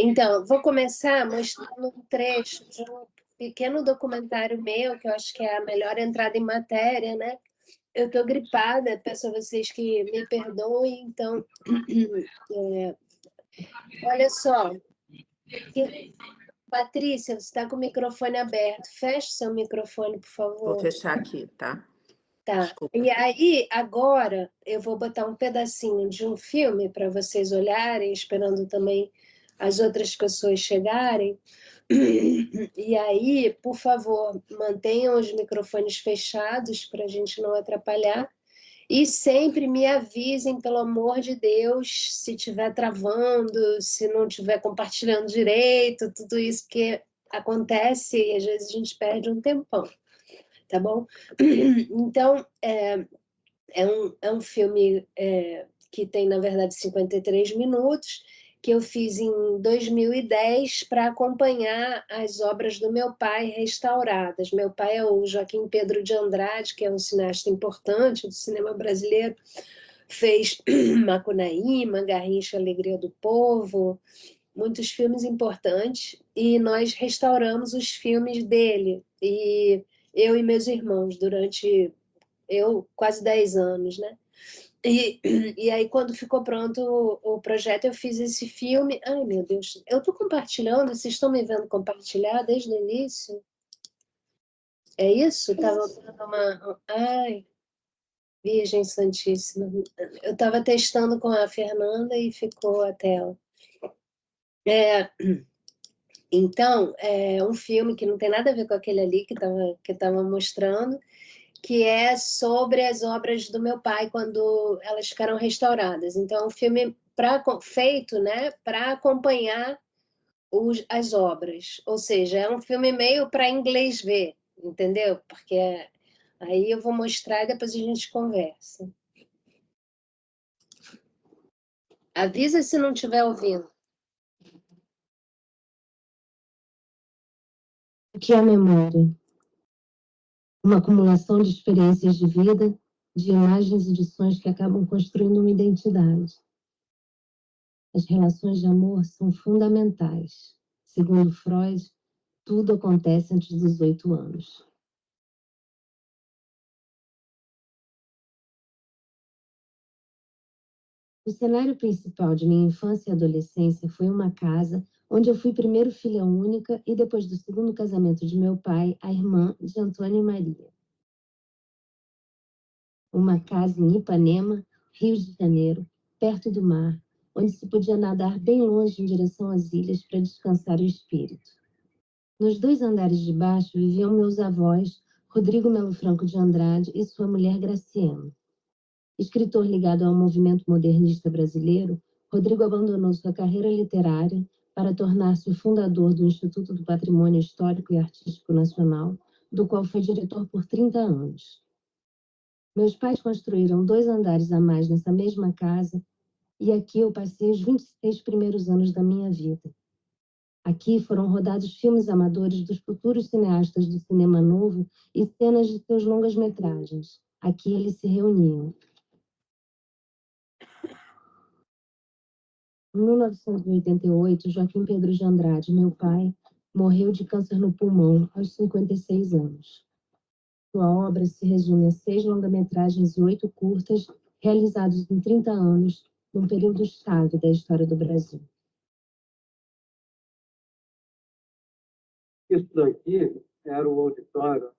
Então, vou começar mostrando um trecho de um pequeno documentário meu, que eu acho que é a melhor entrada em matéria, né? Eu estou gripada, peço a vocês que me perdoem, então, olha só, Patrícia, você está com o microfone aberto, feche seu microfone, por favor. Vou fechar aqui, tá? Tá. Desculpa. E aí, agora, eu vou botar um pedacinho de um filme para vocês olharem, esperando também as outras pessoas chegarem. E aí, por favor, mantenham os microfones fechados para a gente não atrapalhar. E sempre me avisem, pelo amor de Deus, se estiver travando, se não estiver compartilhando direito, tudo isso, porque acontece e às vezes a gente perde um tempão, tá bom? Então, é um filme que tem, na verdade, 53 minutos, que eu fiz em 2010 para acompanhar as obras do meu pai restauradas. Meu pai é o Joaquim Pedro de Andrade, que é um cineasta importante do cinema brasileiro, fez Macunaíma, Garrincha, Alegria do Povo, muitos filmes importantes, e nós restauramos os filmes dele, e eu e meus irmãos, durante quase 10 anos, né? E aí, quando ficou pronto o projeto, eu fiz esse filme. Ai, meu Deus, eu estou compartilhando, vocês estão me vendo compartilhar desde o início? É isso? Estava dando uma. Ai, Virgem Santíssima. Eu estava testando com a Fernanda e ficou a tela. Então, é um filme que não tem nada a ver com aquele ali que estava mostrando, que é sobre as obras do meu pai quando elas ficaram restauradas. Então, é um filme feito, né, para acompanhar as obras. Ou seja, é um filme meio para inglês ver, entendeu? Porque aí eu vou mostrar e depois a gente conversa. Avisa se não estiver ouvindo. O que é a memória? Uma acumulação de experiências de vida, de imagens e de sonhos que acabam construindo uma identidade. As relações de amor são fundamentais. Segundo Freud, tudo acontece antes dos 8 anos. O cenário principal de minha infância e adolescência foi uma casa onde eu fui primeiro filha única e depois do segundo casamento de meu pai, a irmã de Antônio e Maria. Uma casa em Ipanema, Rio de Janeiro, perto do mar, onde se podia nadar bem longe em direção às ilhas para descansar o espírito. Nos 2 andares de baixo viviam meus avós, Rodrigo Melo Franco de Andrade e sua mulher Graciela. Escritor ligado ao movimento modernista brasileiro, Rodrigo abandonou sua carreira literária para tornar-se o fundador do Instituto do Patrimônio Histórico e Artístico Nacional, do qual foi diretor por 30 anos. Meus pais construíram 2 andares a mais nessa mesma casa e aqui eu passei os 26 primeiros anos da minha vida. Aqui foram rodados filmes amadores dos futuros cineastas do cinema novo e cenas de seus longas-metragens. Aqui eles se reuniam. Em 1988, Joaquim Pedro de Andrade, meu pai, morreu de câncer no pulmão aos 56 anos. Sua obra se resume a 6 longa-metragens e 8 curtas, realizados em 30 anos, num período chave da história do Brasil. Isso daqui era o auditório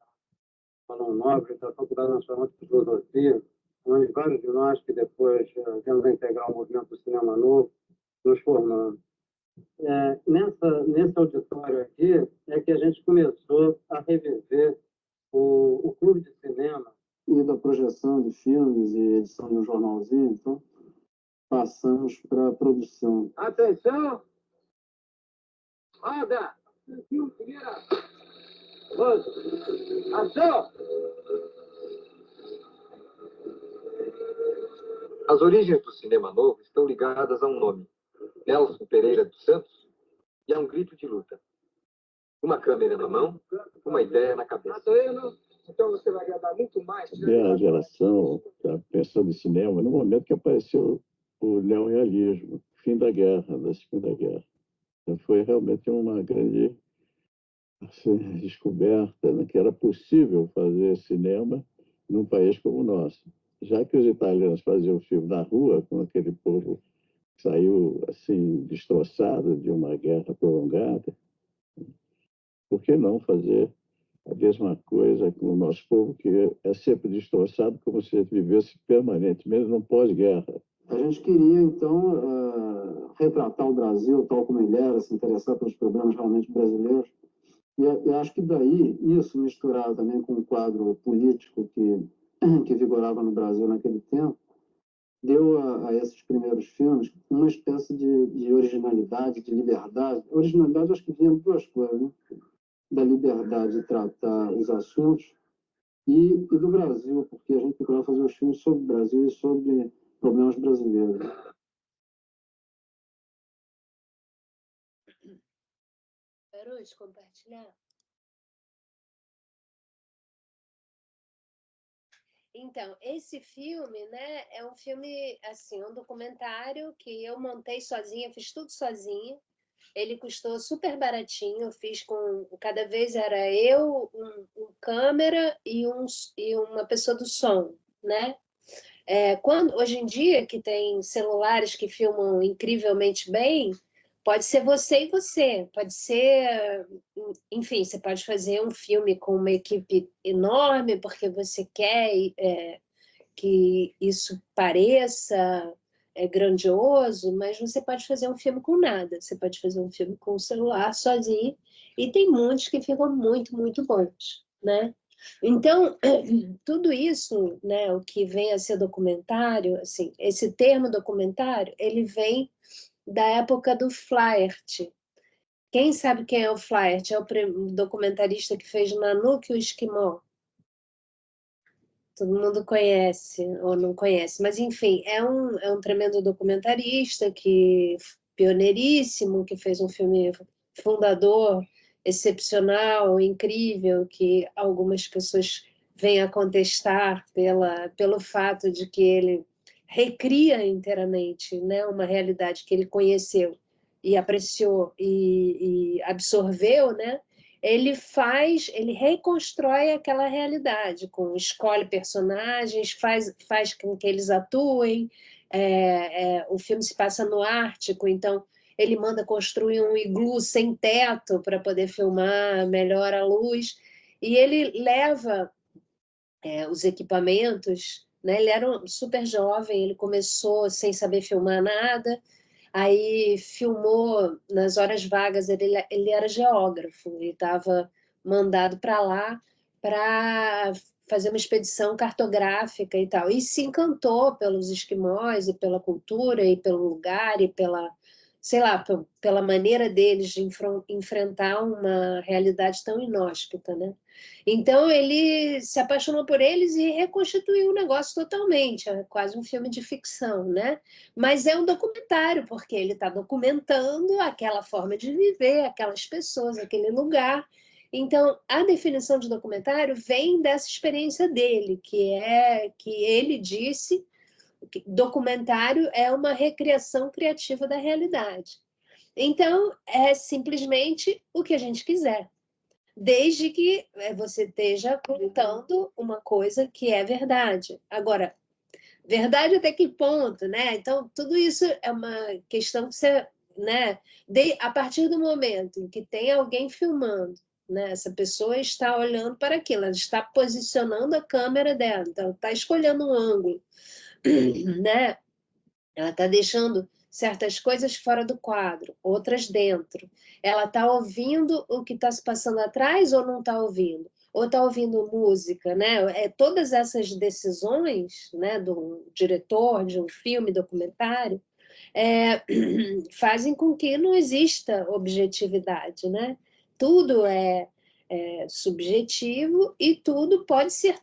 Salão Nobre da Faculdade Nacional de Filosofia, onde vários de nós que depois viemos a integrar o movimento do cinema novo, nos formamos. Nesse auditório aqui é que a gente começou a reviver o clube de cinema e da projeção de filmes e edição de um jornalzinho. Então, passamos para a produção. Atenção! Roda! Ação! As origens do cinema novo estão ligadas a um nome, Nelson Pereira dos Santos, e a um grito de luta. Uma câmera na mão, uma ideia na cabeça. Então você vai agradar muito mais. A geração está pensando em cinema no momento que apareceu o neorrealismo, fim da guerra, da Segunda Guerra. foi realmente uma grande assim, descoberta, né, que era possível fazer cinema num país como o nosso. Já que os italianos faziam filme na rua, com aquele povo que saiu assim, destroçado de uma guerra prolongada, por que não fazer a mesma coisa com o nosso povo, que é sempre destroçado, como se ele vivesse permanentemente num pós-guerra? A gente queria, então, retratar o Brasil tal como ele era, se interessar pelos problemas realmente brasileiros. E eu acho que daí, isso misturado também com o quadro político que vigorava no Brasil naquele tempo, deu a esses primeiros filmes uma espécie de originalidade, de liberdade. Originalidade, acho que vinha de duas coisas, né? Da liberdade de tratar os assuntos e do Brasil, porque a gente procurava fazer os filmes sobre o Brasil e sobre problemas brasileiros. Parou de compartilhar? Então, esse filme, né, é um filme, assim, um documentário que eu montei sozinha, fiz tudo sozinha. Ele custou super baratinho, eu fiz com... Cada vez era eu, um câmera e uma pessoa do som, né? Hoje em dia, que tem celulares que filmam incrivelmente bem, pode ser você e você, pode ser... Enfim, você pode fazer um filme com uma equipe enorme, porque você quer que isso pareça grandioso, mas você pode fazer um filme com nada, você pode fazer um filme com o celular sozinho, e tem muitos que ficam muito, muito bons, né? Então, tudo isso, né, o que vem a ser documentário, assim, esse termo documentário, ele vem da época do Flaherty. Quem sabe quem é o Flaherty? É o documentarista que fez Nanook e o Esquimó. Todo mundo conhece ou não conhece, mas enfim, é um tremendo documentarista, pioneiríssimo, que fez um filme fundador, excepcional, incrível, que algumas pessoas vêm a contestar pelo fato de que ele recria inteiramente, né, uma realidade que ele conheceu e apreciou e absorveu, né? Ele reconstrói aquela realidade, escolhe personagens, faz com que eles atuem. O filme se passa no Ártico, então ele manda construir um iglu sem teto para poder filmar, melhora a luz, e ele leva os equipamentos, né? Ele era super jovem, ele começou sem saber filmar nada, aí filmou nas horas vagas, ele era geógrafo, ele estava mandado para lá para fazer uma expedição cartográfica e tal, e se encantou pelos esquimós e pela cultura e pelo lugar e sei lá, pela maneira deles de enfrentar uma realidade tão inóspita, né? Então ele se apaixonou por eles e reconstituiu o negócio totalmente, é quase um filme de ficção, né? Mas é um documentário, porque ele está documentando aquela forma de viver, aquelas pessoas, aquele lugar. Então, a definição de documentário vem dessa experiência dele, que ele disse que documentário é uma recriação criativa da realidade. Então, é simplesmente o que a gente quiser, desde que você esteja contando uma coisa que é verdade. Agora, verdade até que ponto, né? Então, tudo isso é uma questão que você, né? A partir do momento em que tem alguém filmando, né? Essa pessoa está olhando para aquilo, ela está posicionando a câmera dela, então ela está escolhendo um ângulo, né? Ela está deixando certas coisas fora do quadro, outras dentro. Ela está ouvindo o que está se passando atrás ou não está ouvindo? Ou está ouvindo música, né? Todas essas decisões, né, do diretor de um filme documentário fazem com que não exista objetividade, né? Tudo é subjetivo e tudo, pode ser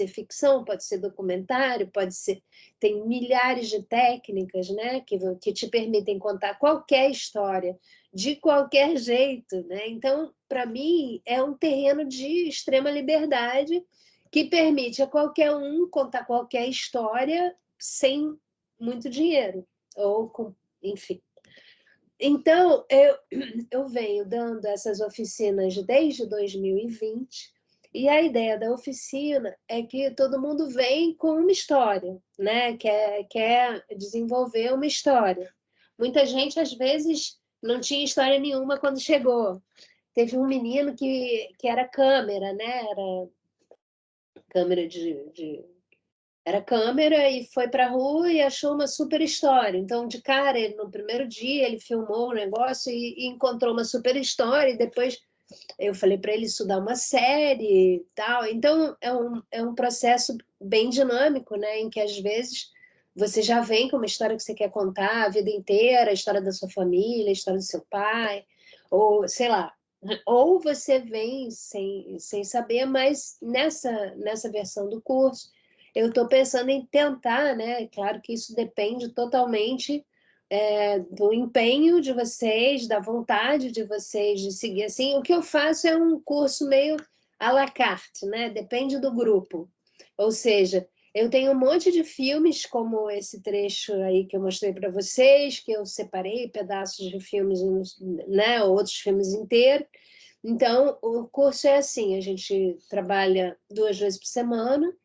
ficção, pode ser documentário, pode ser... Tem milhares de técnicas, né, que te permitem contar qualquer história, de qualquer jeito, né? Então, para mim, é um terreno de extrema liberdade que permite a qualquer um contar qualquer história sem muito dinheiro, ou com, enfim. Então, eu venho dando essas oficinas desde 2020, e a ideia da oficina é que todo mundo vem com uma história, né? Quer desenvolver uma história. Muita gente, às vezes, não tinha história nenhuma quando chegou. Teve um menino que era câmera, né? Era câmera era câmera e foi para a rua e achou uma super história. Então, de cara, ele, no primeiro dia, ele filmou o negócio e encontrou uma super história. E depois eu falei para ele estudar uma série e tal. Então, é um processo bem dinâmico, né? Em que, às vezes, você já vem com uma história que você quer contar a vida inteira, a história da sua família, a história do seu pai, ou, sei lá. Ou você vem sem saber, mas nessa versão do curso, eu estou pensando em tentar, né? Claro que isso depende totalmente do empenho de vocês, da vontade de vocês de seguir assim. O que eu faço é um curso meio à la carte, né? Depende do grupo. Ou seja, eu tenho um monte de filmes, como esse trecho aí que eu mostrei para vocês, que eu separei pedaços de filmes, né? Outros filmes inteiros. Então, o curso é assim: a gente trabalha 2 vezes por semana,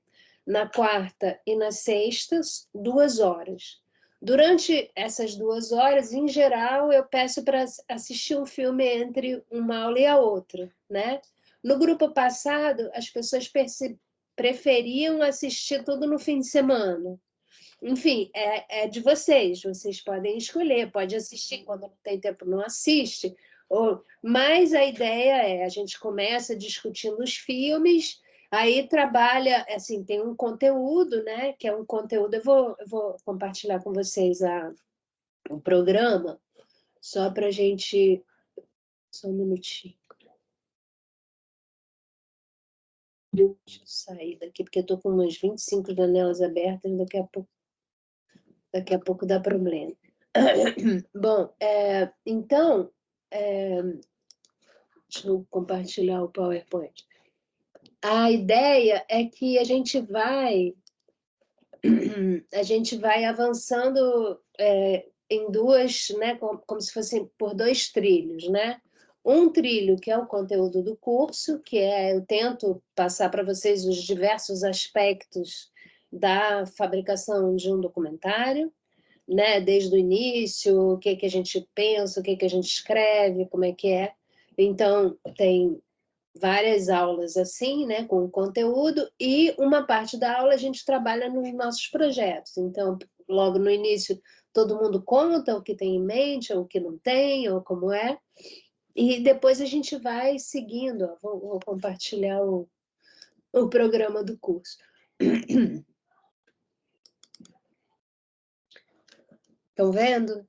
na quarta e na sexta, 2 horas. Durante essas 2 horas, em geral, eu peço para assistir um filme entre uma aula e a outra, né? No grupo passado, as pessoas preferiam assistir tudo no fim de semana. Enfim, é de vocês. Vocês podem escolher, pode assistir quando não tem tempo, não assiste. Mas a ideia a gente começa discutindo os filmes. Aí trabalha, assim, tem um conteúdo, né? Que é um conteúdo. Eu vou compartilhar com vocês o programa, só para a gente. Só um minutinho. Deixa eu sair daqui, porque eu estou com umas 25 janelas abertas, daqui a pouco dá problema. Bom, então, deixa eu compartilhar o PowerPoint. A ideia é que a gente vai avançando em duas, né, como se fossem por 2 trilhos, né? Um trilho que é o conteúdo do curso, que eu tento passar para vocês os diversos aspectos da fabricação de um documentário, né? Desde o início, o que a gente pensa, o que a gente escreve, como é que é. Então, tem várias aulas assim, né, com conteúdo, e uma parte da aula a gente trabalha nos nossos projetos. Então, logo no início, todo mundo conta o que tem em mente, ou o que não tem, ou como é, e depois a gente vai seguindo. Ó, vou compartilhar o programa do curso. Estão vendo?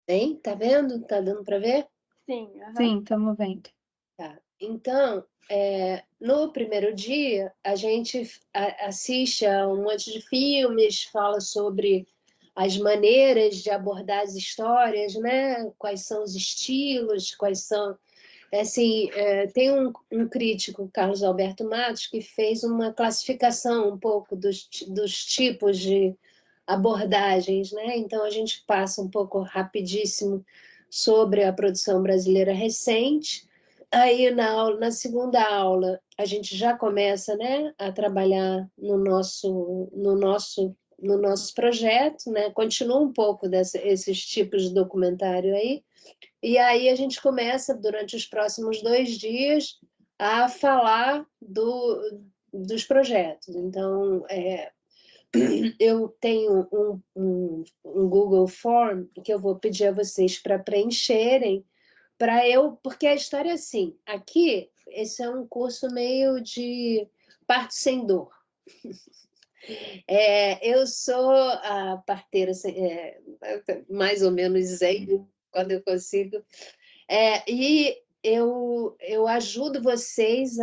Hein? Tá vendo? Tá dando para ver? Sim, sim, estamos vendo. Tá. Então, no primeiro dia, a gente assiste a um monte de filmes, fala sobre as maneiras de abordar as histórias, né? Quais são os estilos, quais são... Assim, tem um crítico, Carlos Alberto Matos, que fez uma classificação um pouco dos tipos de abordagens, né? Então, a gente passa um pouco rapidíssimo sobre a produção brasileira recente. Aí, na segunda aula, a gente já começa, né, a trabalhar no nosso projeto, né? Continua um pouco esses tipos de documentário aí. E aí a gente começa, durante os próximos 2 dias, a falar dos projetos. Então, eu tenho um Google Form que eu vou pedir a vocês para preencherem, porque a história é assim, aqui, esse é um curso meio de parto sem dor. Eu sou a parteira, mais ou menos zen, quando eu consigo, e eu ajudo vocês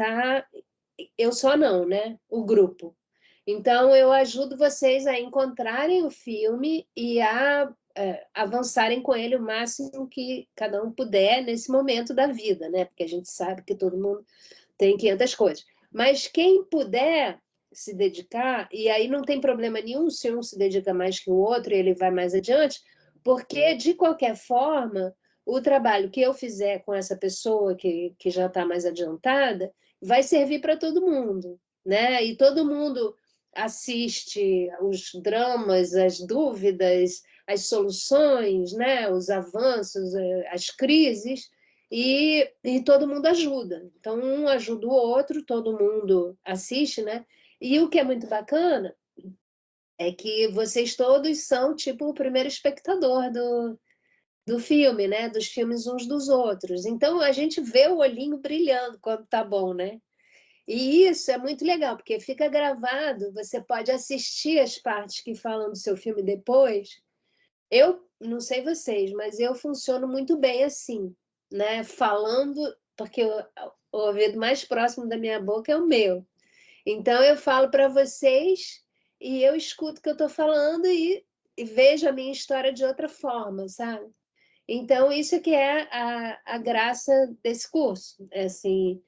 eu só não, né? O grupo. Então, eu ajudo vocês a encontrarem o filme e a avançarem com ele o máximo que cada um puder nesse momento da vida, né? Porque a gente sabe que todo mundo tem 500 coisas. Mas quem puder se dedicar, e aí não tem problema nenhum se um se dedica mais que o outro e ele vai mais adiante, Porque, de qualquer forma, o trabalho que eu fizer com essa pessoa que já está mais adiantada vai servir para todo mundo, né? E todo mundo assiste os dramas, as dúvidas, as soluções, né? Os avanços, as crises, e todo mundo ajuda. Então, um ajuda o outro, todo mundo assiste, né? E o que é muito bacana é que vocês todos são tipo o primeiro espectador do filme, né? Dos filmes uns dos outros. Então a gente vê o olhinho brilhando quando tá bom, né? E isso é muito legal, porque fica gravado, você pode assistir as partes que falam do seu filme depois. Eu não sei vocês, mas eu funciono muito bem assim, né? Falando, porque o ouvido mais próximo da minha boca é o meu. Então, eu falo para vocês e eu escuto o que eu estou falando e vejo a minha história de outra forma, sabe? Então, isso que é a graça desse curso. É assim,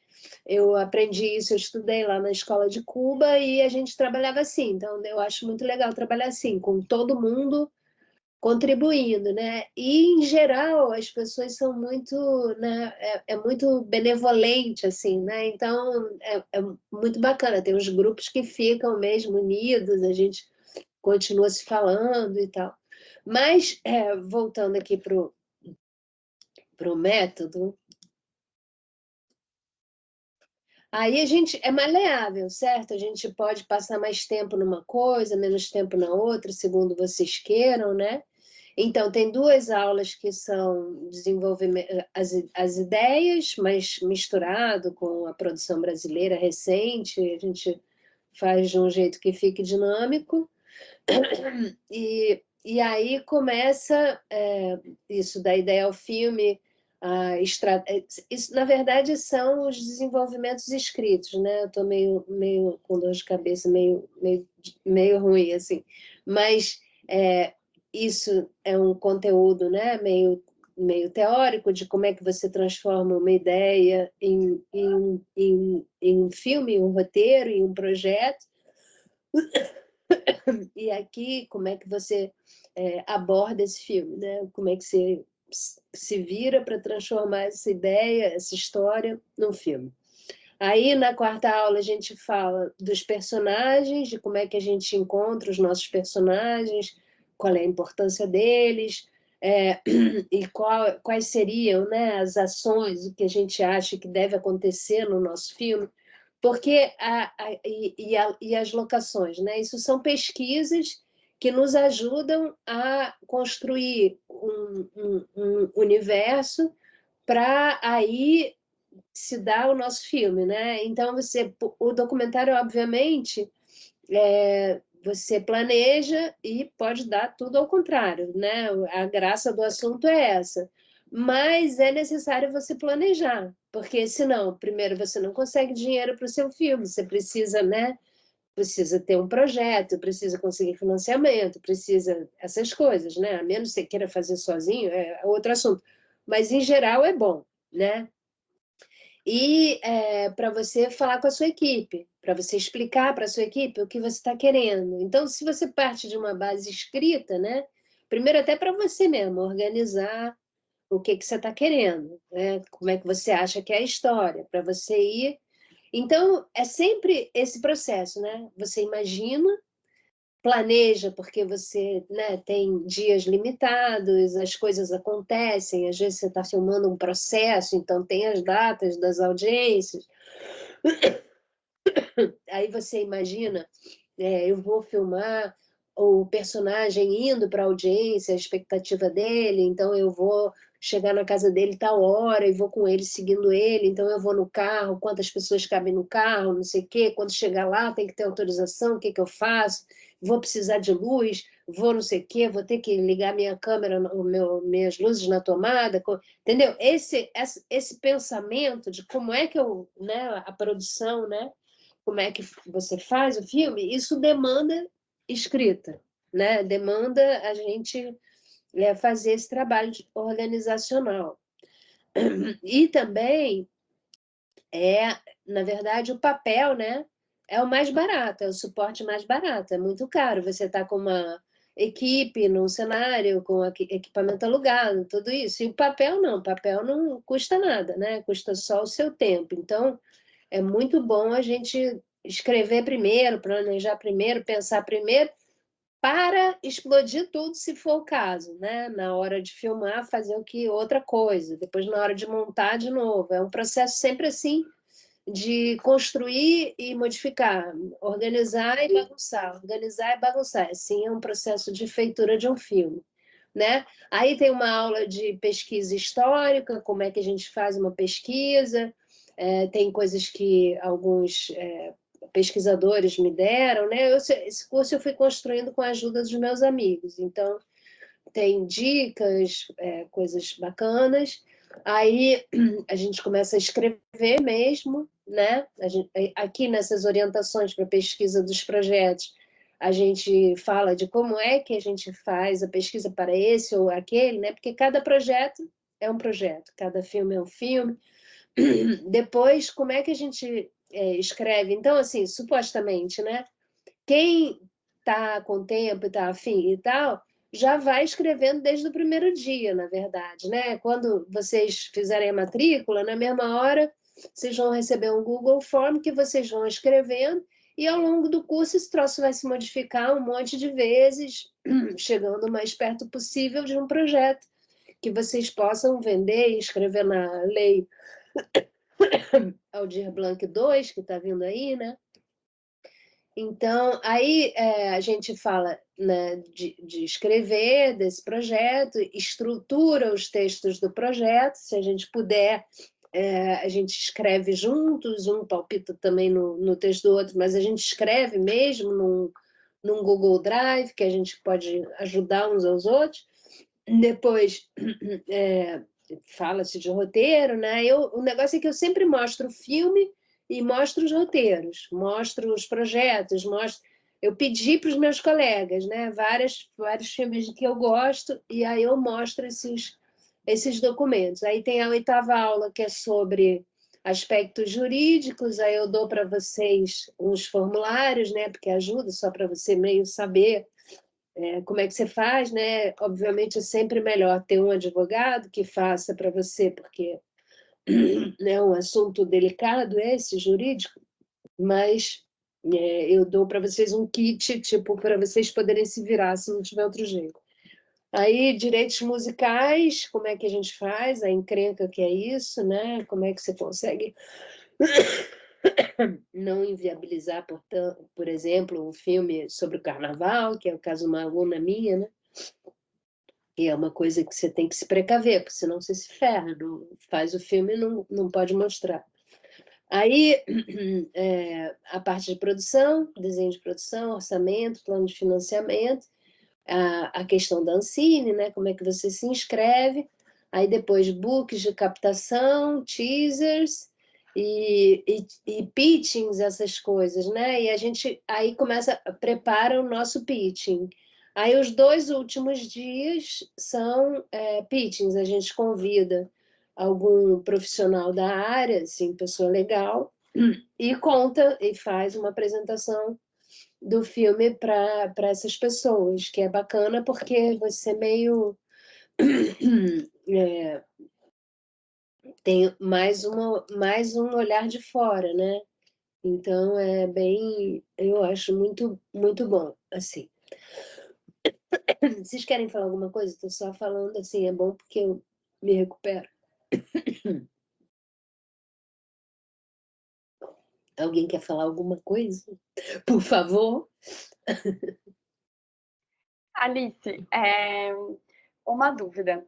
eu aprendi isso, eu estudei lá na escola de Cuba e a gente trabalhava assim. Então, eu acho muito legal trabalhar assim, com todo mundo contribuindo, né? E, em geral, as pessoas são muito, né? É muito benevolente, assim, né? Então, é muito bacana. Tem uns grupos que ficam mesmo unidos, a gente continua se falando e tal. Mas, voltando aqui para o método, aí a gente é maleável, certo? A gente pode passar mais tempo numa coisa, menos tempo na outra, segundo vocês queiram, né? Então, tem 2 aulas que são desenvolvimento, as ideias, mas misturado com a produção brasileira recente, a gente faz de um jeito que fique dinâmico. E aí começa isso da ideia ao filme, isso, na verdade, são os desenvolvimentos escritos, né? Eu estou meio com dor de cabeça, meio ruim, assim. Mas isso é um conteúdo, né? Meio teórico de como é que você transforma uma ideia em um filme, em um roteiro, em um projeto. E aqui, como é que você aborda esse filme, né? Como é que você se vira para transformar essa ideia, essa história, num filme. Aí, na 4ª aula, a gente fala dos personagens, de como é que a gente encontra os nossos personagens, qual é a importância deles, e quais seriam, né, as ações, o que a gente acha que deve acontecer no nosso filme. Porque e as locações, né? Isso são pesquisas que nos ajudam a construir um universo para aí se dar o nosso filme, né? Então o documentário, obviamente, você planeja e pode dar tudo ao contrário, né? A graça do assunto é essa. Mas é necessário você planejar, porque senão, primeiro, você não consegue dinheiro para o seu filme, você precisa, né? Precisa ter um projeto, precisa conseguir financiamento, precisa essas coisas, né? A menos que você queira fazer sozinho, é outro assunto. Mas, em geral, é bom, né? E para você falar com a sua equipe, para você explicar para a sua equipe o que você está querendo. Então, se você parte de uma base escrita, né? Primeiro até para você mesmo, organizar o que você está querendo, né? Como é que você acha que é a história, para você ir. Então, é sempre esse processo, né? Você imagina, planeja, porque você, né, tem dias limitados, as coisas acontecem, às vezes você está filmando um processo, então tem as datas das audiências. Aí você imagina, eu vou filmar o personagem indo para a audiência, a expectativa dele, então eu vou chegar na casa dele tal hora e vou com ele seguindo ele, então eu vou no carro, quantas pessoas cabem no carro, não sei o quê, quando chegar lá tem que ter autorização, o que eu faço? Vou precisar de luz, vou não sei o quê, vou ter que ligar minha câmera, minhas luzes na tomada, entendeu? Esse pensamento de como é que né, a produção, né, como é que você faz o filme, isso demanda escrita, né? Demanda a gente fazer esse trabalho organizacional. E também na verdade, o papel, né? É o mais barato, é o suporte mais barato, é muito caro. Você está com uma equipe no cenário, com equipamento alugado, tudo isso. E o papel não custa nada, né? Custa só o seu tempo. Então, é muito bom a gente escrever primeiro, planejar primeiro, pensar primeiro, para explodir tudo, se for o caso, né? Na hora de filmar, fazer outra coisa, depois na hora de montar de novo. É um processo sempre assim, de construir e modificar, organizar e bagunçar. Assim, é um processo de feitura de um filme, né? Aí tem uma aula de pesquisa histórica, como é que a gente faz uma pesquisa, tem coisas que alguns pesquisadores me deram, né? Esse curso eu fui construindo com a ajuda dos meus amigos, então tem dicas, coisas bacanas. Aí a gente começa a escrever mesmo, né? Aqui nessas orientações para pesquisa dos projetos, a gente fala de como é que a gente faz a pesquisa para esse ou aquele, né? Porque cada projeto é um projeto, cada filme é um filme. Depois, como é que a gente escreve? Então, assim, supostamente, né? Quem está com tempo e está afim e tal, já vai escrevendo desde o primeiro dia, na verdade, né? Quando vocês fizerem a matrícula, na mesma hora, vocês vão receber um Google Form que vocês vão escrevendo e ao longo do curso esse troço vai se modificar um monte de vezes, chegando o mais perto possível de um projeto que vocês possam vender e escrever na lei Aldir Blanc II, que está vindo aí, né? Então, aí a gente fala, né, de escrever desse projeto, estrutura os textos do projeto, se a gente puder, a gente escreve juntos, um palpita também no texto do outro, mas a gente escreve mesmo num Google Drive, que a gente pode ajudar uns aos outros. Depois, fala-se de roteiro, né? O negócio é que eu sempre mostro o filme e mostro os roteiros, mostro os projetos, eu pedi para os meus colegas, né? Vários filmes que eu gosto, e aí eu mostro esses documentos. Aí tem a 8ª aula, que é sobre aspectos jurídicos, aí eu dou para vocês uns formulários, né? Porque ajuda só para você meio saber como é que você faz, né? Obviamente é sempre melhor ter um advogado que faça para você, porque é um assunto delicado esse, jurídico, mas eu dou para vocês um kit, tipo, para vocês poderem se virar se não tiver outro jeito. Aí, direitos musicais, como é que a gente faz? A encrenca que é isso, né? Como é que você consegue não inviabilizar, portanto, por exemplo, um filme sobre o carnaval, que é o caso de uma aluna minha, né? E é uma coisa que você tem que se precaver, porque senão você se ferra, não faz o filme e não pode mostrar. Aí, a parte de produção, desenho de produção, orçamento, plano de financiamento, a questão da Ancine, né? Como é que você se inscreve, aí depois books de captação, teasers e pitchings, essas coisas, né? E a gente aí prepara o nosso pitching. Aí os 2 últimos dias são pitchings, a gente convida algum profissional da área, assim, pessoa legal, e conta e faz uma apresentação do filme para essas pessoas, que é bacana porque você meio tem mais um olhar de fora, né? Então eu acho muito muito bom, assim. Vocês querem falar alguma coisa? Estou só falando assim, é bom porque eu me recupero. Alguém quer falar alguma coisa? Por favor. Alice, uma dúvida.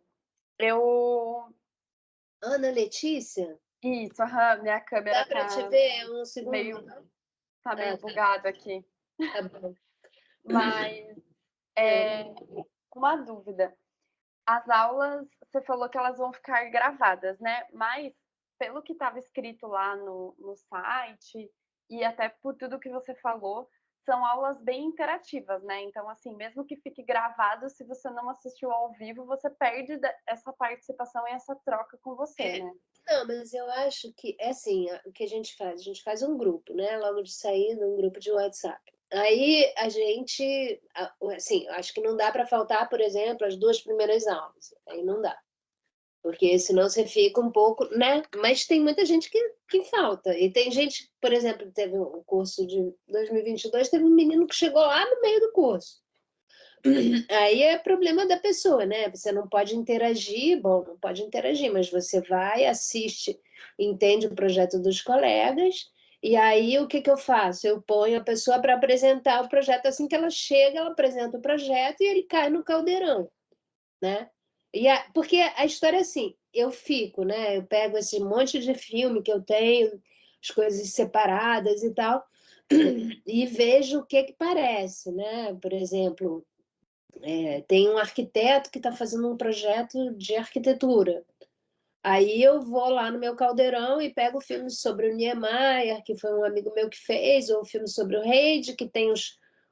Ana Letícia? Isso, minha câmera dá para te ver um segundo? Tá meio bugado aqui. Tá bom. Mas, uma dúvida. As aulas, você falou que elas vão ficar gravadas, né? Mas, pelo que estava escrito lá no site, e até por tudo que você falou, são aulas bem interativas, né? Então, assim, mesmo que fique gravado, se você não assistiu ao vivo, você perde essa participação e essa troca com você, né? Não, mas eu acho que é assim, o que a gente faz um grupo, né? Logo de saída, um grupo de WhatsApp. Aí a gente, assim, acho que não dá para faltar, por exemplo, as 2 primeiras aulas. Aí não dá. Porque senão você fica um pouco, né? Mas tem muita gente que falta. E tem gente, por exemplo, teve um curso de 2022, teve um menino que chegou lá no meio do curso. Aí é problema da pessoa, né? Você não pode interagir, bom, não pode interagir, mas você vai, assiste, entende o projeto dos colegas, e aí o que que eu faço? Eu ponho a pessoa para apresentar o projeto, assim que ela chega, ela apresenta o projeto e ele cai no caldeirão, né? Porque a história é assim, eu fico, né? Eu pego esse monte de filme que eu tenho, as coisas separadas e tal, e vejo o que que parece, né? Por exemplo, tem um arquiteto que está fazendo um projeto de arquitetura. Aí eu vou lá no meu caldeirão e pego filmes sobre o Niemeyer, que foi um amigo meu que fez, ou filme sobre o Reid, que tem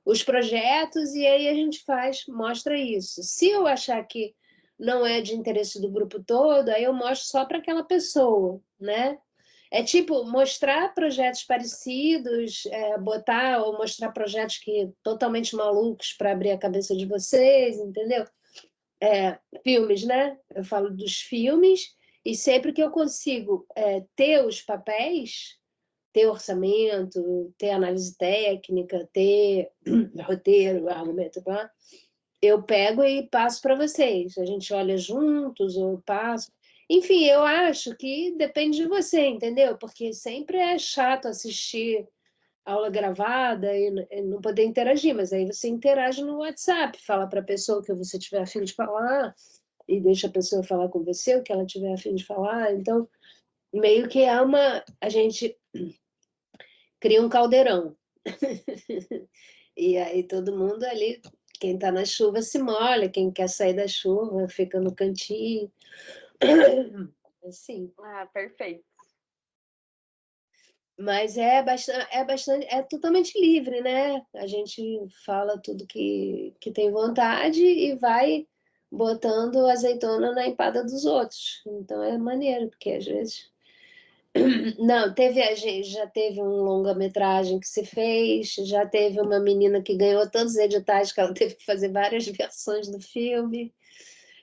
os projetos, e aí a gente mostra isso. Se eu achar que não é de interesse do grupo todo, aí eu mostro só para aquela pessoa, né? É tipo mostrar projetos parecidos, botar ou mostrar projetos que totalmente malucos para abrir a cabeça de vocês, entendeu? Filmes, né? Eu falo dos filmes e sempre que eu consigo ter os papéis, ter orçamento, ter análise técnica, ter roteiro, argumento, eu pego e passo para vocês. A gente olha juntos, ou eu passo. Enfim, eu acho que depende de você, entendeu? Porque sempre é chato assistir aula gravada e não poder interagir, mas aí você interage no WhatsApp, fala para a pessoa o que você tiver a fim de falar e deixa a pessoa falar com você o que ela tiver a fim de falar. Então, meio que a gente cria um caldeirão. E aí todo mundo ali, quem está na chuva se molha, quem quer sair da chuva fica no cantinho. Assim. Ah, perfeito. Mas é totalmente livre, né? A gente fala tudo que tem vontade e vai botando azeitona na empada dos outros. Então é maneiro, porque às vezes. Não, já teve um longa-metragem que se fez, já teve uma menina que ganhou tantos editais que ela teve que fazer várias versões do filme.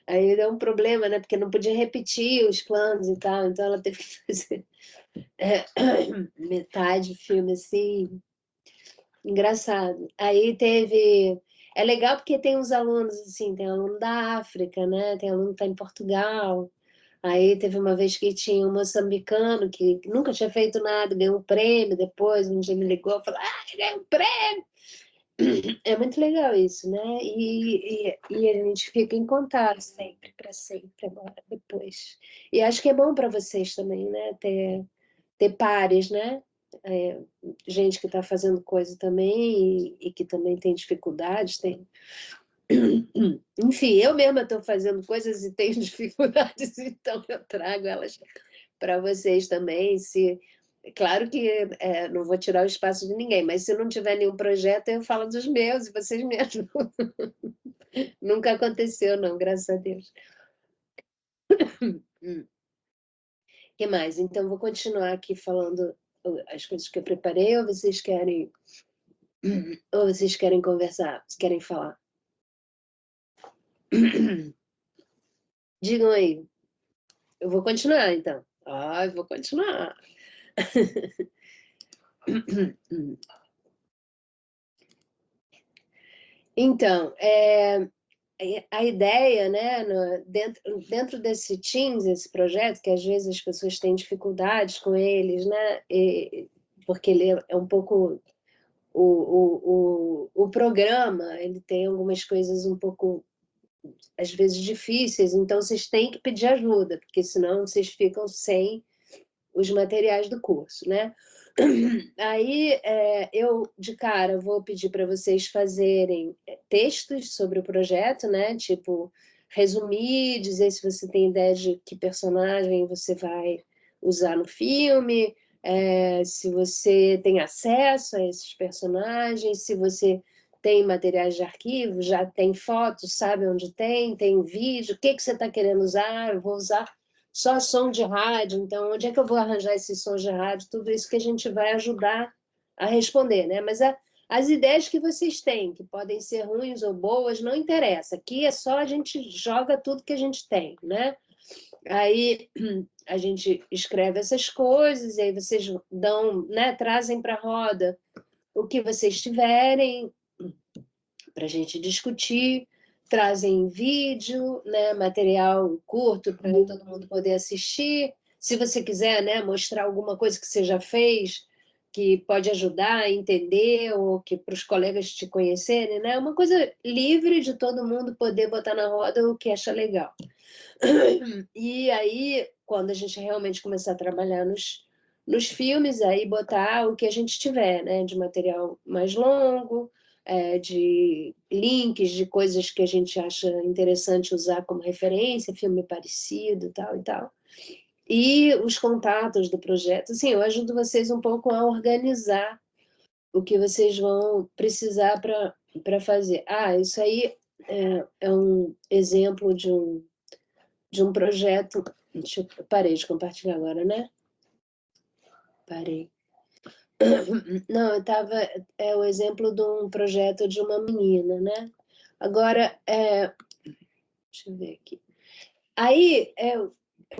Aí deu um problema, né? Porque não podia repetir os planos e tal, então ela teve que fazer metade do filme assim. Engraçado. Aí teve. É legal porque tem uns alunos, assim, tem aluno da África, né? Tem aluno que está em Portugal. Aí teve uma vez que tinha um moçambicano que nunca tinha feito nada, ganhou um prêmio depois, um dia me ligou e falou, ganhei um prêmio! É muito legal isso, né? E a gente fica em contato sempre, para sempre, agora, depois. E acho que é bom para vocês também, né? Ter pares, né? Gente que está fazendo coisa também e que também tem dificuldades, tem. Enfim, eu mesma estou fazendo coisas e tenho dificuldades, então eu trago elas para vocês também. Claro que não vou tirar o espaço de ninguém, mas se não tiver nenhum projeto, eu falo dos meus e vocês me ajudam. Nunca aconteceu, não, graças a Deus. O que mais? Então, vou continuar aqui falando as coisas que eu preparei, ou vocês querem conversar, querem falar? Digam aí. Eu vou continuar, então. Eu vou continuar. Então, a ideia, né, dentro desse Teams, esse projeto, que às vezes as pessoas têm dificuldades com eles, né, porque ele é um pouco... O programa, ele tem algumas coisas um pouco, às vezes, difíceis, então vocês têm que pedir ajuda, porque senão vocês ficam sem os materiais do curso, né? Aí eu, de cara, vou pedir para vocês fazerem textos sobre o projeto, né? Tipo, resumir, dizer se você tem ideia de que personagem você vai usar no filme, se você tem acesso a esses personagens, se você tem materiais de arquivo, já tem fotos, sabe onde tem vídeo, o que você está querendo usar, eu vou usar só som de rádio, então onde é que eu vou arranjar esses sons de rádio? Tudo isso que a gente vai ajudar a responder, né? Mas as ideias que vocês têm, que podem ser ruins ou boas, não interessa. Aqui é só a gente joga tudo que a gente tem, né? Aí a gente escreve essas coisas, e aí vocês dão, né, trazem para a roda o que vocês tiverem para a gente discutir, trazem vídeo, né, material curto para todo mundo poder assistir. Se você quiser, né, mostrar alguma coisa que você já fez, que pode ajudar a entender, ou que para os colegas te conhecerem, né? Uma coisa livre de todo mundo poder botar na roda o que acha legal. E aí, quando a gente realmente começar a trabalhar nos filmes, aí botar o que a gente tiver, né? De material mais longo, de links, de coisas que a gente acha interessante usar como referência, filme parecido, tal e tal. E os contatos do projeto. Assim, eu ajudo vocês um pouco a organizar o que vocês vão precisar para fazer. Ah, isso aí é um exemplo de um projeto. Parei de compartilhar agora, né? Parei. Não, eu estava. É o exemplo de um projeto de uma menina, né? Agora, deixa eu ver aqui. Aí, eu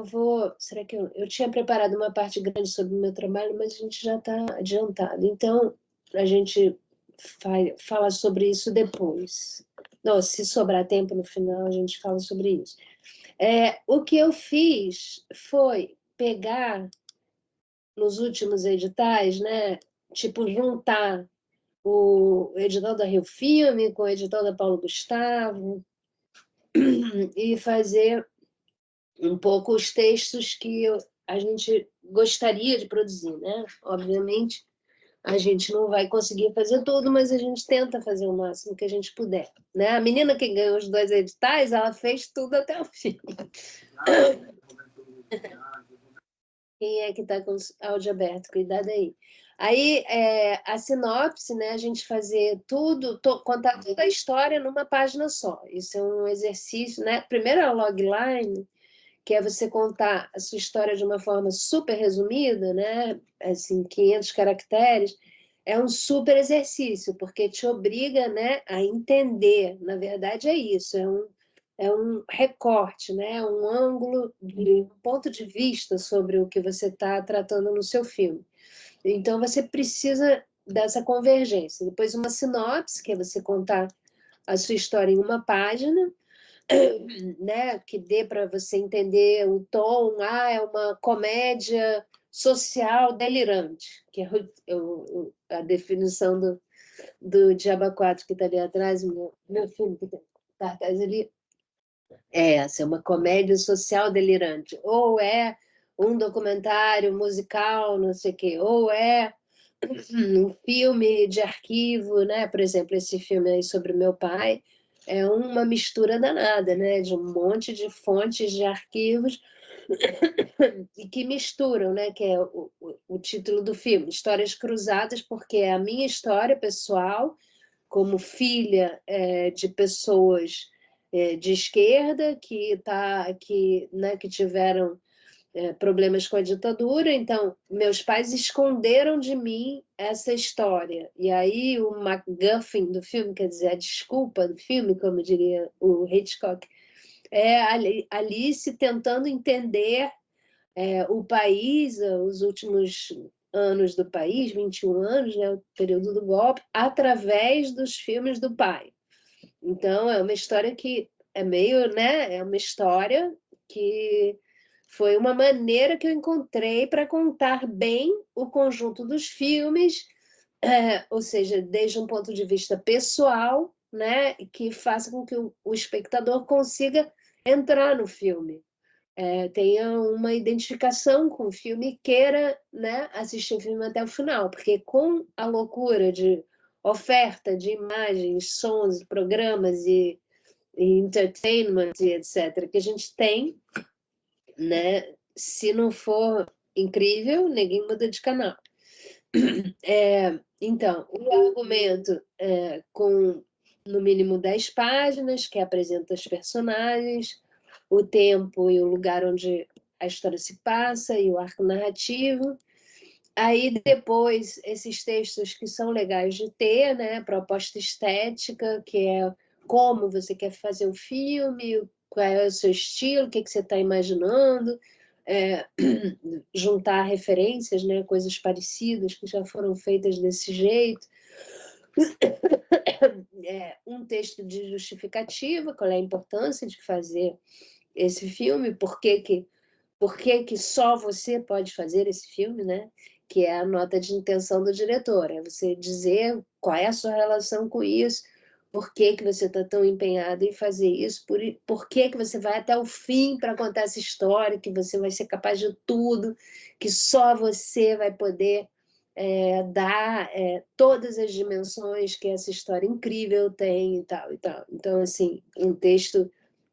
vou. Será que eu tinha preparado uma parte grande sobre o meu trabalho, mas a gente já está adiantado. Então, a gente fala sobre isso depois. Não, se sobrar tempo no final, a gente fala sobre isso. O que eu fiz foi pegar nos últimos editais, né? Tipo, juntar o edital da Rio Filme com o edital da Paulo Gustavo e fazer um pouco os textos que a gente gostaria de produzir, né? Obviamente, a gente não vai conseguir fazer tudo, mas a gente tenta fazer o máximo que a gente puder, né? A menina que ganhou os 2 editais, ela fez tudo até o fim. Quem é que está com o áudio aberto? Cuidado aí. Aí, a sinopse, né? A gente fazer tudo, contar toda a história numa página só. Isso é um exercício, né? Primeiro a logline, que é você contar a sua história de uma forma super resumida, né? Assim, 500 caracteres. É um super exercício, porque te obriga, né, a entender. Na verdade, é isso. É um recorte, né? Um ângulo, um ponto de vista sobre o que você está tratando no seu filme. Então, você precisa dessa convergência. Depois, uma sinopse, que é você contar a sua história em uma página, né? Que dê para você entender o tom. É uma comédia social delirante, que é a definição do Diaba 4 que está ali atrás, meu filho que está atrás ali. Essa é uma comédia social delirante, ou é um documentário musical, não sei o quê, ou é um filme de arquivo, né? Por exemplo, esse filme aí sobre meu pai é uma mistura danada, né? De um monte de fontes de arquivos e que misturam, né? Que é o título do filme, Histórias Cruzadas, porque é a minha história pessoal como filha de pessoas de esquerda que tiveram problemas com a ditadura. Então, meus pais esconderam de mim essa história. E aí o MacGuffin do filme, quer dizer, a desculpa do filme, como diria o Hitchcock, é Alice tentando entender o país, os últimos anos do país, 21 anos, né, o período do golpe, através dos filmes do pai. Então, é uma história que é meio, né, é uma história que foi uma maneira que eu encontrei para contar bem o conjunto dos filmes, ou seja, desde um ponto de vista pessoal, né, que faça com que o espectador consiga entrar no filme. Tenha uma identificação com o filme e queira, né, assistir o filme até o final, porque com a loucura de oferta de imagens, sons, programas e entertainment e etc., que a gente tem, né, se não for incrível, ninguém muda de canal. Então, o argumento com no mínimo 10 páginas, que apresenta os personagens, o tempo e o lugar onde a história se passa e o arco narrativo. Aí depois, esses textos que são legais de ter, né? Proposta estética, que é como você quer fazer o filme, qual é o seu estilo, o que você está imaginando, juntar referências, né? Coisas parecidas que já foram feitas desse jeito. Um texto de justificativa, qual é a importância de fazer esse filme, por que que só você pode fazer esse filme, né? Que é a nota de intenção do diretor, é você dizer qual é a sua relação com isso, por que você está tão empenhado em fazer isso, por que você vai até o fim para contar essa história, que você vai ser capaz de tudo, que só você vai poder dar todas as dimensões que essa história incrível tem e tal, e tal. Então, assim,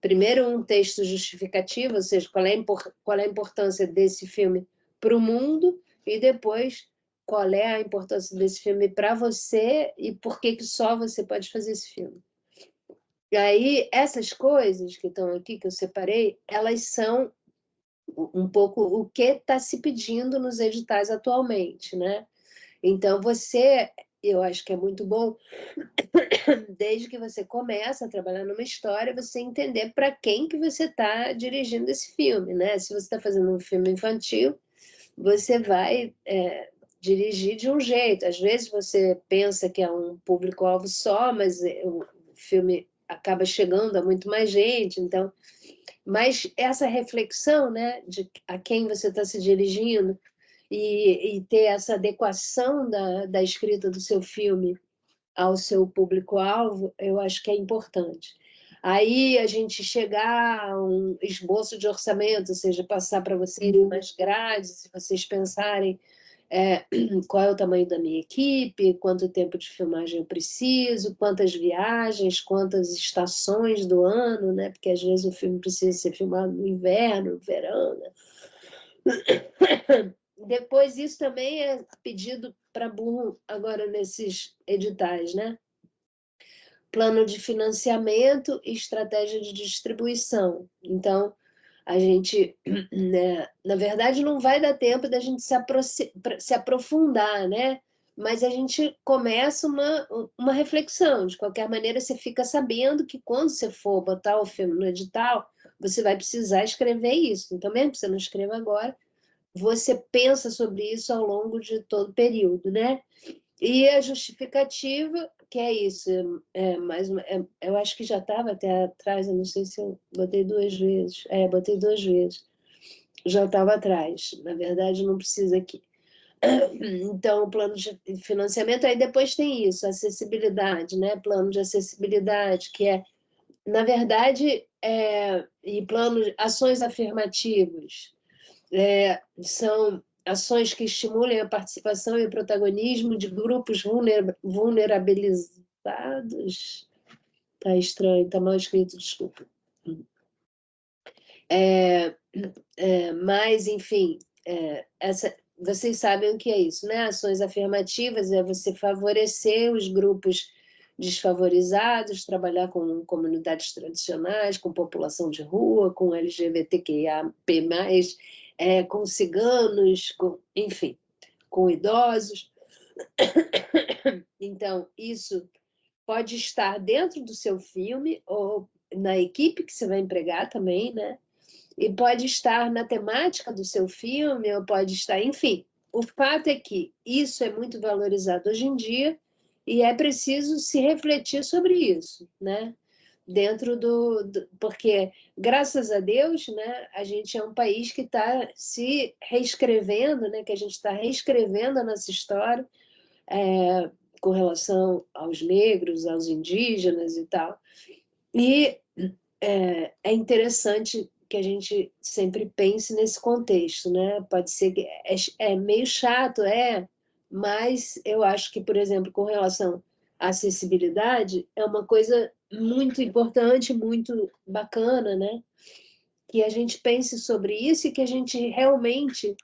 primeiro um texto justificativo, ou seja, qual é a importância desse filme para o mundo, e depois qual é a importância desse filme para você e por que só você pode fazer esse filme. E aí, essas coisas que estão aqui, que eu separei, elas são um pouco o que está se pedindo nos editais atualmente, né? Então, eu acho que é muito bom, desde que você começa a trabalhar numa história, você entender para quem que você está dirigindo esse filme, né? Se você está fazendo um filme infantil, você vai dirigir de um jeito. Às vezes você pensa que é um público-alvo só, mas o filme acaba chegando a muito mais gente. Então, mas essa reflexão, né, de a quem você está se dirigindo e ter essa adequação da escrita do seu filme ao seu público-alvo, eu acho que é importante. Aí a gente chegar a um esboço de orçamento, ou seja, passar para vocês umas grades, se vocês pensarem qual é o tamanho da minha equipe, quanto tempo de filmagem eu preciso, quantas viagens, quantas estações do ano, né? Porque às vezes o filme precisa ser filmado no inverno, no verão, né? Depois, isso também é pedido para burro agora nesses editais, né? Plano de financiamento e estratégia de distribuição. Então, a gente, né, na verdade, não vai dar tempo da gente se aprofundar, né? Mas a gente começa uma reflexão. De qualquer maneira, você fica sabendo que quando você for botar o filme no edital, você vai precisar escrever isso. Então, mesmo que você não escreva agora, você pensa sobre isso ao longo de todo o período, né? E a justificativa, que é isso, eu acho que já estava até atrás, eu não sei se eu botei 2 vezes. Botei 2 vezes. Já estava atrás, na verdade não precisa aqui. Então, o plano de financiamento, aí depois tem isso, acessibilidade, né? Plano de acessibilidade, que é, na verdade, e plano de ações afirmativas. São ações que estimulem a participação e o protagonismo de grupos vulnerabilizados. Está estranho, está mal escrito, desculpa. Mas, enfim, vocês sabem o que é isso, né? Ações afirmativas é você favorecer os grupos desfavorizados, trabalhar com comunidades tradicionais, com população de rua, com LGBTQIA+, com ciganos, enfim, com idosos. Então, isso pode estar dentro do seu filme ou na equipe que você vai empregar também, né? E pode estar na temática do seu filme, ou pode estar, enfim. O fato é que isso é muito valorizado hoje em dia e é preciso se refletir sobre isso, né? Dentro porque, graças a Deus, né, a gente é um país que está se reescrevendo, né, que a gente está reescrevendo a nossa história com relação aos negros, aos indígenas e tal. E é interessante que a gente sempre pense nesse contexto, né? Pode ser que é meio chato, mas eu acho que, por exemplo, com relação à acessibilidade, é uma coisa muito importante, muito bacana, né? Que a gente pense sobre isso e que a gente realmente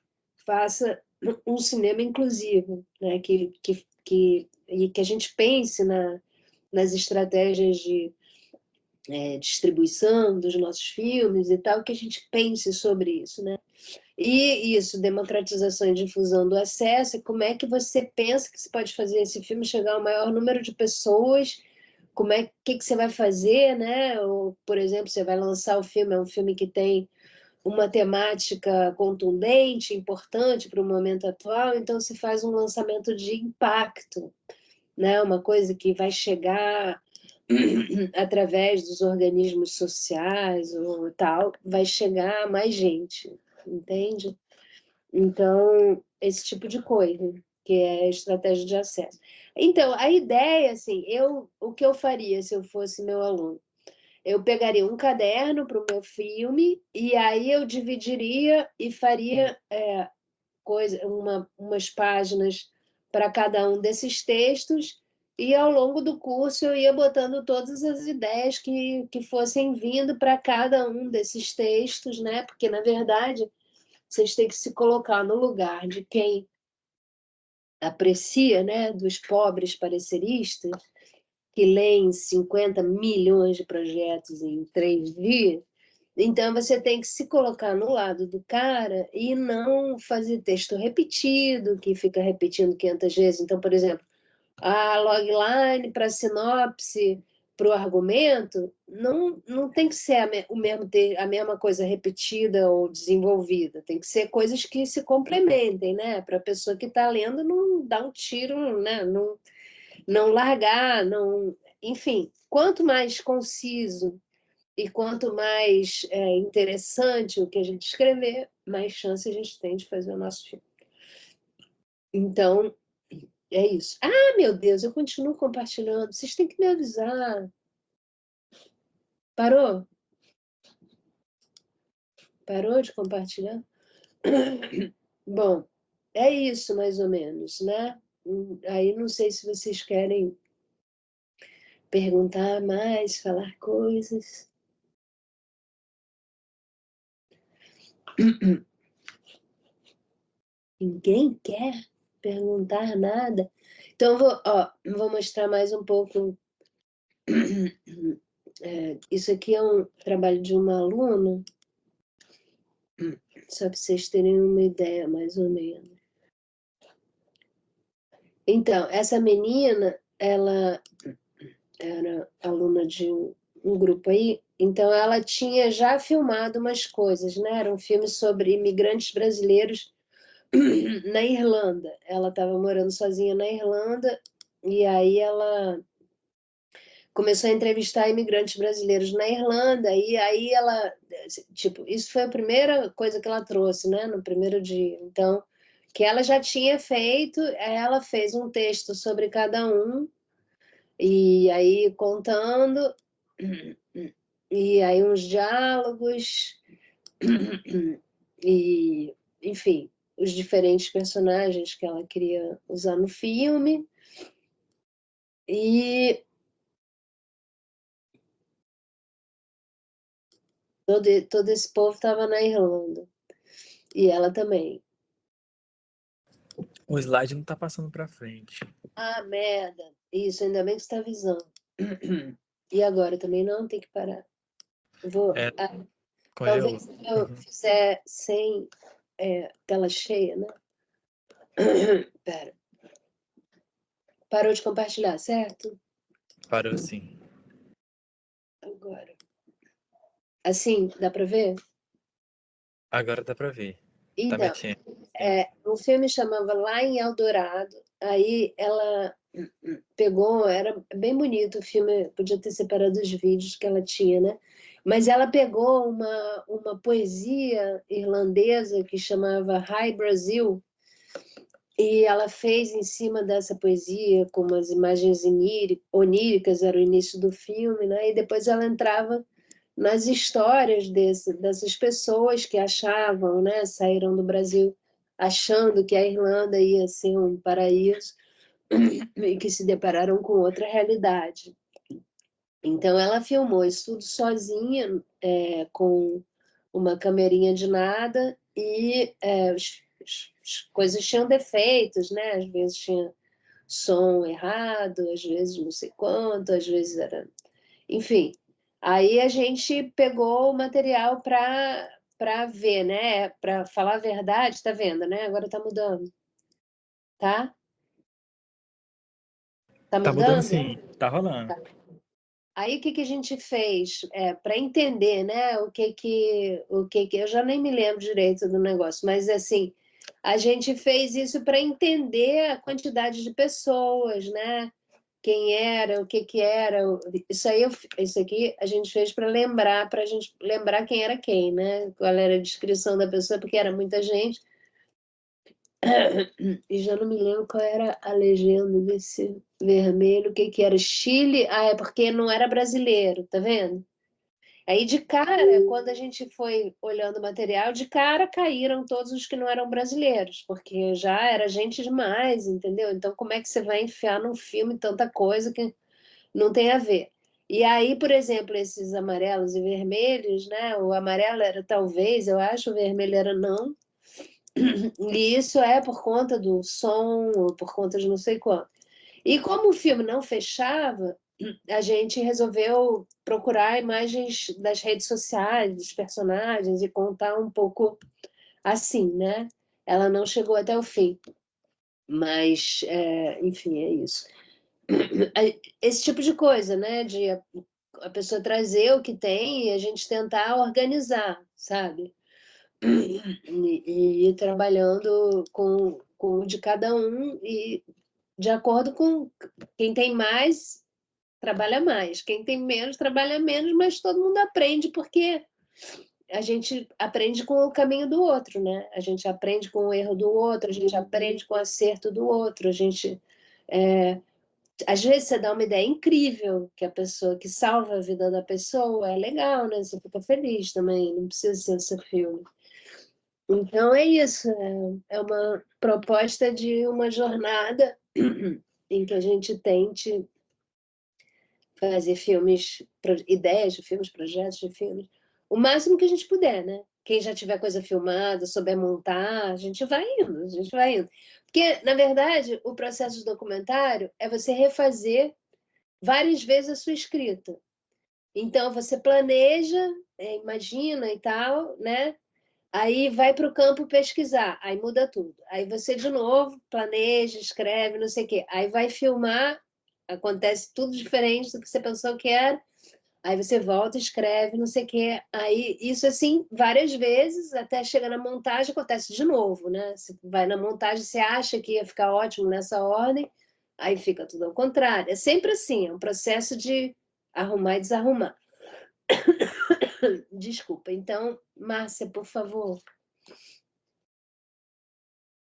faça um cinema inclusivo, né? E que a gente pense nas estratégias de distribuição dos nossos filmes e tal, que a gente pense sobre isso, né? E isso, democratização e difusão do acesso, e como é que você pensa que você pode fazer esse filme chegar ao maior número de pessoas, como é que você vai fazer, né? Ou, por exemplo, você vai lançar o filme, é um filme que tem uma temática contundente, importante para o momento atual, então se faz um lançamento de impacto, né? Uma coisa que vai chegar através dos organismos sociais ou tal, vai chegar a mais gente, entende? Então, esse tipo de coisa, que é a estratégia de acesso. Então, a ideia, assim, o que eu faria se eu fosse meu aluno? Eu pegaria um caderno para o meu filme e aí eu dividiria e faria umas páginas para cada um desses textos e ao longo do curso eu ia botando todas as ideias que fossem vindo para cada um desses textos, né? Porque, na verdade, vocês têm que se colocar no lugar de quem aprecia, né? Dos pobres pareceristas, que leem 50 milhões de projetos em 3 dias. Então, você tem que se colocar no lado do cara e não fazer texto repetido, que fica repetindo 500 vezes. Então, por exemplo, a logline para a sinopse, para o argumento, não tem que ser a mesma coisa repetida ou desenvolvida. Tem que ser coisas que se complementem, né? Para a pessoa que está lendo não dar um tiro, né? Não largar, não... Enfim, quanto mais conciso e quanto mais interessante o que a gente escrever, mais chance a gente tem de fazer o nosso filme. Então, é isso. Ah, meu Deus, eu continuo compartilhando. Vocês têm que me avisar. Parou? Parou de compartilhar? Bom, é isso mais ou menos, né? Aí não sei se vocês querem perguntar mais, falar coisas. Ninguém quer perguntar nada. Então, vou mostrar mais um pouco. Isso aqui é um trabalho de uma aluna, só para vocês terem uma ideia, mais ou menos. Então, essa menina, ela era aluna de um grupo aí, então ela tinha já filmado umas coisas, né? Era um filme sobre imigrantes brasileiros na Irlanda. Ela estava morando sozinha na Irlanda, e aí ela começou a entrevistar imigrantes brasileiros na Irlanda, e aí ela, tipo, isso foi a primeira coisa que ela trouxe, né, no primeiro dia. Então, que ela já tinha feito, ela fez um texto sobre cada um, e aí contando, e aí uns diálogos, e, enfim, os diferentes personagens que ela queria usar no filme, e todo esse povo estava na Irlanda. E ela também. O slide não está passando para frente. Ah, merda. Isso, ainda bem que você está avisando. E agora também não, tem que parar. Vou. Talvez se eu fizer sem tela cheia, né? Pera. Parou de compartilhar, certo? Parou sim. Agora. Assim, dá para ver? Agora dá para ver. Então, tá mexendo. o filme chamava Lá em Eldorado. Aí ela pegou, era bem bonito o filme, podia ter separado os vídeos que ela tinha, né? Mas ela pegou uma poesia irlandesa que chamava Hi Brasil, e ela fez em cima dessa poesia, com umas imagens oníricas, era o início do filme, né? E depois ela entrava nas histórias dessas pessoas que achavam, né? Saíram do Brasil achando que a Irlanda ia ser um paraíso e que se depararam com outra realidade. Então, ela filmou isso tudo sozinha, com uma camerinha de nada, e as coisas tinham defeitos, né? Às vezes tinha som errado, às vezes não sei quanto, às vezes era... Enfim, aí a gente pegou o material para para ver, né? Para falar a verdade, tá vendo, né? Agora tá mudando, tá? Tá Tá mudando mudando? sim, tá rolando. Tá. Aí o que que a gente fez? Para entender, né? O que que eu já nem me lembro direito do negócio, mas assim, a gente fez isso para entender a quantidade de pessoas, né? Quem era, o que que era. Isso aqui a gente fez para a gente lembrar quem era quem, né? Qual era a descrição da pessoa, porque era muita gente. E já não me lembro qual era a legenda desse vermelho, o que que era? Chile? Ah, é porque não era brasileiro, tá vendo? Aí de cara, quando a gente foi olhando o material, de cara caíram todos os que não eram brasileiros, porque já era gente demais, entendeu? Então como é que você vai enfiar num filme tanta coisa que não tem a ver? E aí, por exemplo, esses amarelos e vermelhos, né? O amarelo era talvez, eu acho, o vermelho era não. E isso é por conta do som, ou por conta de não sei quanto. E como o filme não fechava, a gente resolveu procurar imagens das redes sociais, dos personagens, e contar um pouco assim, né? Ela não chegou até o fim, mas, enfim, é isso. Esse tipo de coisa, né? De a pessoa trazer o que tem e a gente tentar organizar, sabe? E ir trabalhando com o de cada um e de acordo com quem tem mais, trabalha mais, quem tem menos, trabalha menos, mas todo mundo aprende porque a gente aprende com o caminho do outro, né? A gente aprende com o erro do outro, a gente aprende com o acerto do outro, a gente às vezes você dá uma ideia incrível que a pessoa que salva a vida da pessoa é legal, né? Você fica feliz também, não precisa ser seu filme. Então é isso, é uma proposta de uma jornada em que a gente tente fazer filmes, ideias de filmes, projetos de filmes, o máximo que a gente puder, né? Quem já tiver coisa filmada, souber montar, a gente vai indo, a gente vai indo. Porque, na verdade, o processo de documentário é você refazer várias vezes a sua escrita. Então, você planeja, imagina e tal, né? Aí vai para o campo pesquisar, aí muda tudo. Aí você de novo planeja, escreve, não sei o quê. Aí vai filmar, acontece tudo diferente do que você pensou que era. Aí você volta, escreve, não sei o quê. Aí isso assim várias vezes até chegar na montagem acontece de novo, né? Você vai na montagem, você acha que ia ficar ótimo nessa ordem, aí fica tudo ao contrário. É sempre assim, é um processo de arrumar e desarrumar. Desculpa. Então, Márcia, por favor.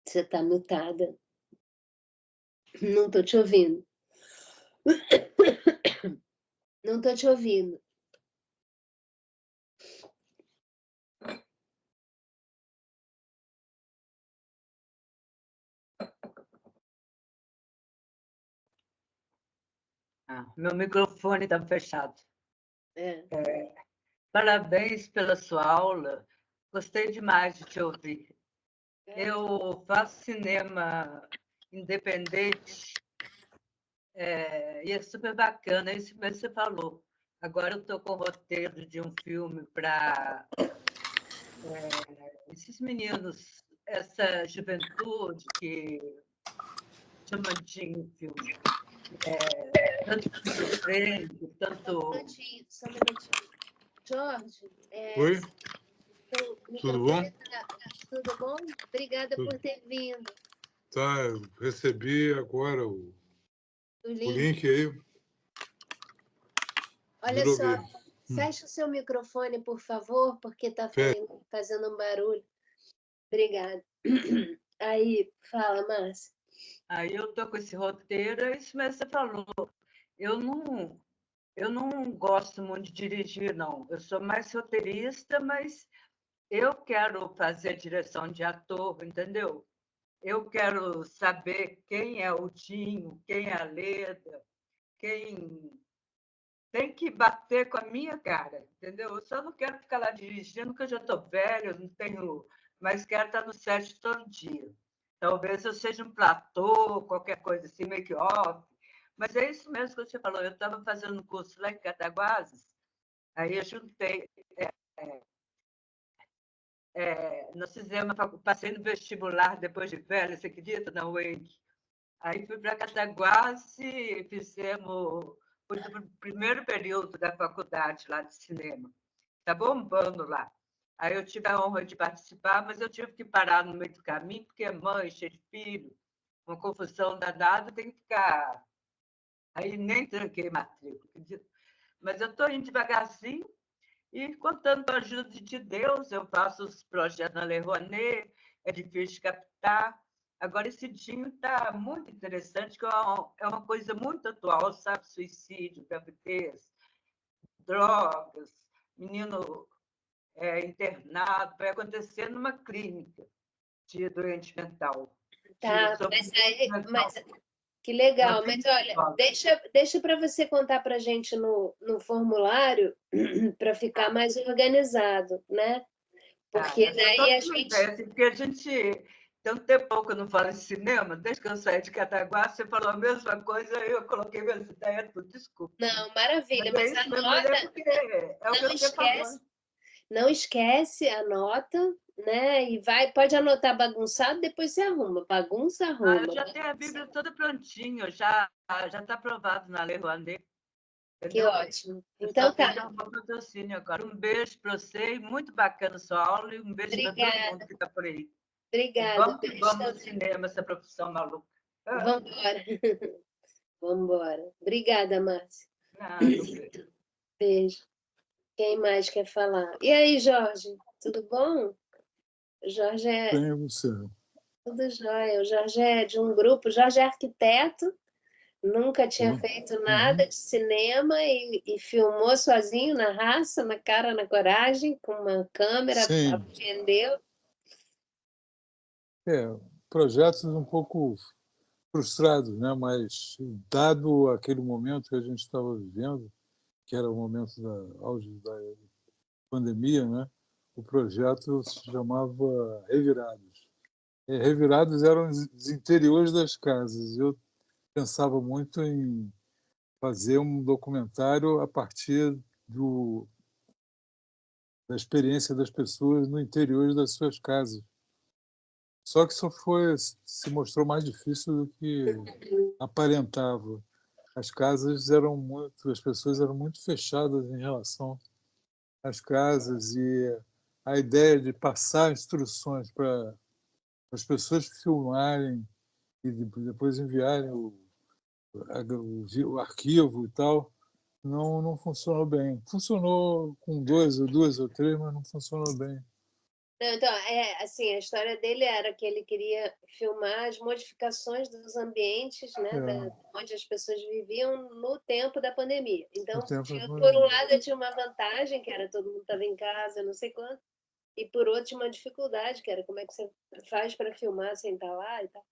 Você está mutada. Não estou te ouvindo. Não estou te ouvindo. Meu microfone está fechado. É. Parabéns pela sua aula. Gostei demais de te ouvir. Eu faço cinema independente e é super bacana, é isso mesmo que você falou. Agora eu estou com o roteiro de um filme para esses meninos, essa juventude que chama de filme. Tanto que surpreende, tanto... Só um minutinho. Jorge, Oi, o tudo bom? tudo bom? Obrigada por ter vindo. Tá, eu recebi agora o O link aí. Olha Virou só, ver. fecha o seu microfone, por favor, porque está fazendo um barulho. Obrigada. Aí, fala, Márcia. Aí eu estou com esse roteiro, é isso mesmo que você falou. Eu não gosto muito de dirigir, não. Eu sou mais roteirista, mas eu quero fazer direção de ator, entendeu? Eu quero saber quem é o Tinho, quem é a Leda, quem tem que bater com a minha cara, entendeu? Eu só não quero ficar lá dirigindo, porque eu já estou velha, eu não tenho, mas quero estar no set todo dia. Talvez eu seja um platô, qualquer coisa assim, make-off. Mas é isso mesmo que você falou. Eu estava fazendo um curso lá em Cataguases, aí eu juntei no cinema, passei no vestibular depois de velha, você acredita, na UENC. Aí fui para Cataguases, fizemos foi do primeiro período da faculdade lá de cinema. Está bombando lá. Aí eu tive a honra de participar, mas eu tive que parar no meio do caminho, porque é mãe, cheia de filho, uma confusão danada, tem que ficar. Aí nem tranquei matrícula, acredita? Mas eu estou indo devagarzinho e, contando com a ajuda de Deus, eu faço os projetos na Lei Rouanet, é difícil de captar. Agora, esse DIN está muito interessante, que é uma coisa muito atual, sabe? Suicídio, gravidez, drogas, menino internado, vai acontecer numa clínica de doente mental. Tá, mas que legal. Mas olha, deixa para você contar para a gente no formulário para ficar mais organizado, né? Porque daí a gente... Porque a gente... Tem um tempo que eu não falo de cinema, desde que eu saí de Cataguá, você falou a mesma coisa, e eu coloquei minhas ideias, tudo, desculpa. Não, maravilha, mas anota... Não esquece, anota, né? E pode anotar bagunçado, depois você arruma. Bagunça, arruma. Eu já tenho a Bíblia toda prontinha, já está aprovado na Lei Rouanet. Que ótimo. Então tá. Agora. Um beijo para você, e muito bacana a sua aula, e um beijo para todo mundo que está por aí. Obrigada. Vamos ao cinema, essa profissão maluca. Vamos embora. Vamos embora. Obrigada, Márcia. Beijo. Quem mais quer falar? E aí, Jorge? Tudo bom? O Jorge é... Bem, você. Tudo jóia. O Jorge é de um grupo. O Jorge é arquiteto, nunca tinha feito nada de cinema e filmou sozinho, na raça, na cara, na coragem, com uma câmera, aprendeu. Projetos um pouco frustrados, né? Mas dado aquele momento que a gente estava vivendo, que era o momento da auge da pandemia, né? O projeto se chamava Revirados. Revirados eram os interiores das casas. Eu pensava muito em fazer um documentário a partir da experiência das pessoas no interior das suas casas. Só que se mostrou mais difícil do que aparentava. As pessoas eram muito fechadas em relação às casas, e a ideia de passar instruções para as pessoas filmarem e depois enviarem o arquivo e tal, não funcionou bem. Funcionou com duas ou três, mas não funcionou bem. Então, assim, a história dele era que ele queria filmar as modificações dos ambientes, né, onde as pessoas viviam no tempo da pandemia. Então, por um lado, tinha uma vantagem, que era todo mundo estava em casa, não sei quanto, e por outro, tinha uma dificuldade, que era como é que você faz para filmar sem estar lá e tal.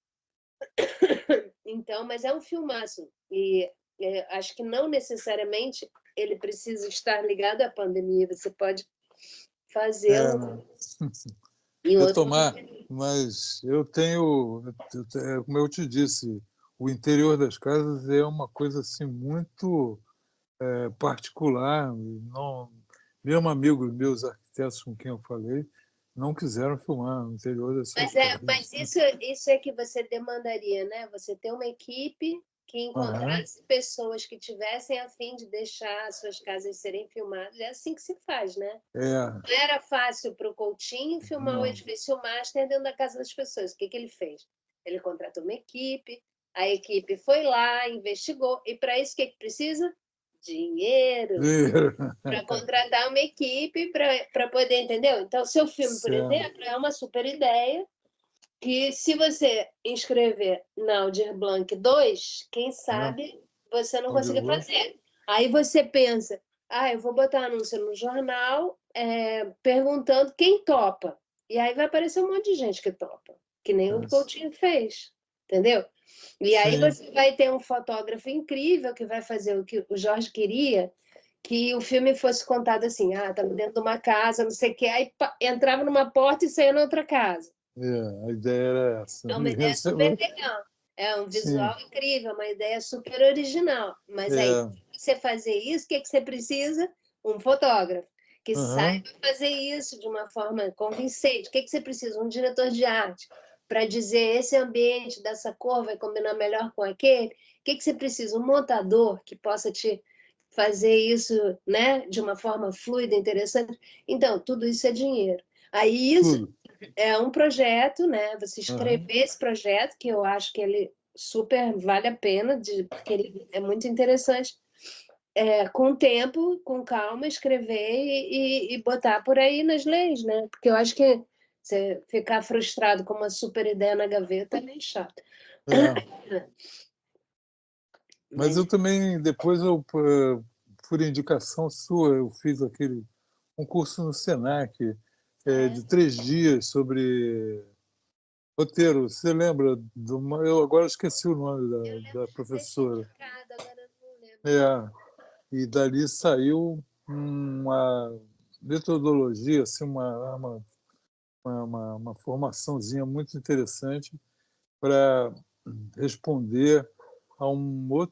Então, mas é um filmaço, e acho que não necessariamente ele precisa estar ligado à pandemia, você pode fazê-lo. Mas eu tenho, como eu te disse, o interior das casas é uma coisa assim muito particular. Mesmo amigos meus arquitetos com quem eu falei não quiseram filmar o interior das suas casas. Mas isso é que você demandaria, né? Você ter uma equipe que encontrasse pessoas que tivessem a fim de deixar as suas casas serem filmadas. É assim que se faz, né? Não era fácil para o Coutinho filmar o edifício Master dentro da casa das pessoas. O que ele fez? Ele contratou uma equipe, a equipe foi lá, investigou, e para isso o que precisa? Dinheiro. Para contratar uma equipe para poder, entendeu? Então, seu filme, por exemplo, é uma super ideia, que se você inscrever na Aldir Blanc 2, quem sabe você não consiga fazer. Aí você pensa, eu vou botar anúncio no jornal perguntando quem topa. E aí vai aparecer um monte de gente que topa, que nem o Coutinho fez, entendeu? E aí você vai ter um fotógrafo incrível que vai fazer o que o Jorge queria, que o filme fosse contado assim, estava dentro de uma casa, não sei o quê, aí entrava numa porta e saía na outra casa. A ideia era essa. É uma ideia super legal. É um visual incrível, uma ideia super original. Mas aí, para você fazer isso, o que você precisa? Um fotógrafo. que saiba fazer isso de uma forma convincente. O que você precisa? Um diretor de arte para dizer esse ambiente dessa cor vai combinar melhor com aquele? O que você precisa? Um montador que possa te fazer isso, né, de uma forma fluida, interessante. Então, tudo isso é dinheiro. Aí isso é um projeto, né? Você escrever esse projeto, que eu acho que ele super vale a pena, porque ele é muito interessante. Com o tempo, com calma, escrever e botar por aí nas leis, né? Porque eu acho que você ficar frustrado com uma super ideia na gaveta é meio chato. Mas eu também, depois, por indicação sua, eu fiz um curso no Senac de 3 dias sobre roteiro. Você lembra? Eu agora esqueci o nome da professora. Agora eu não lembro. E dali saiu uma metodologia, assim, uma formaçãozinha muito interessante para responder a uma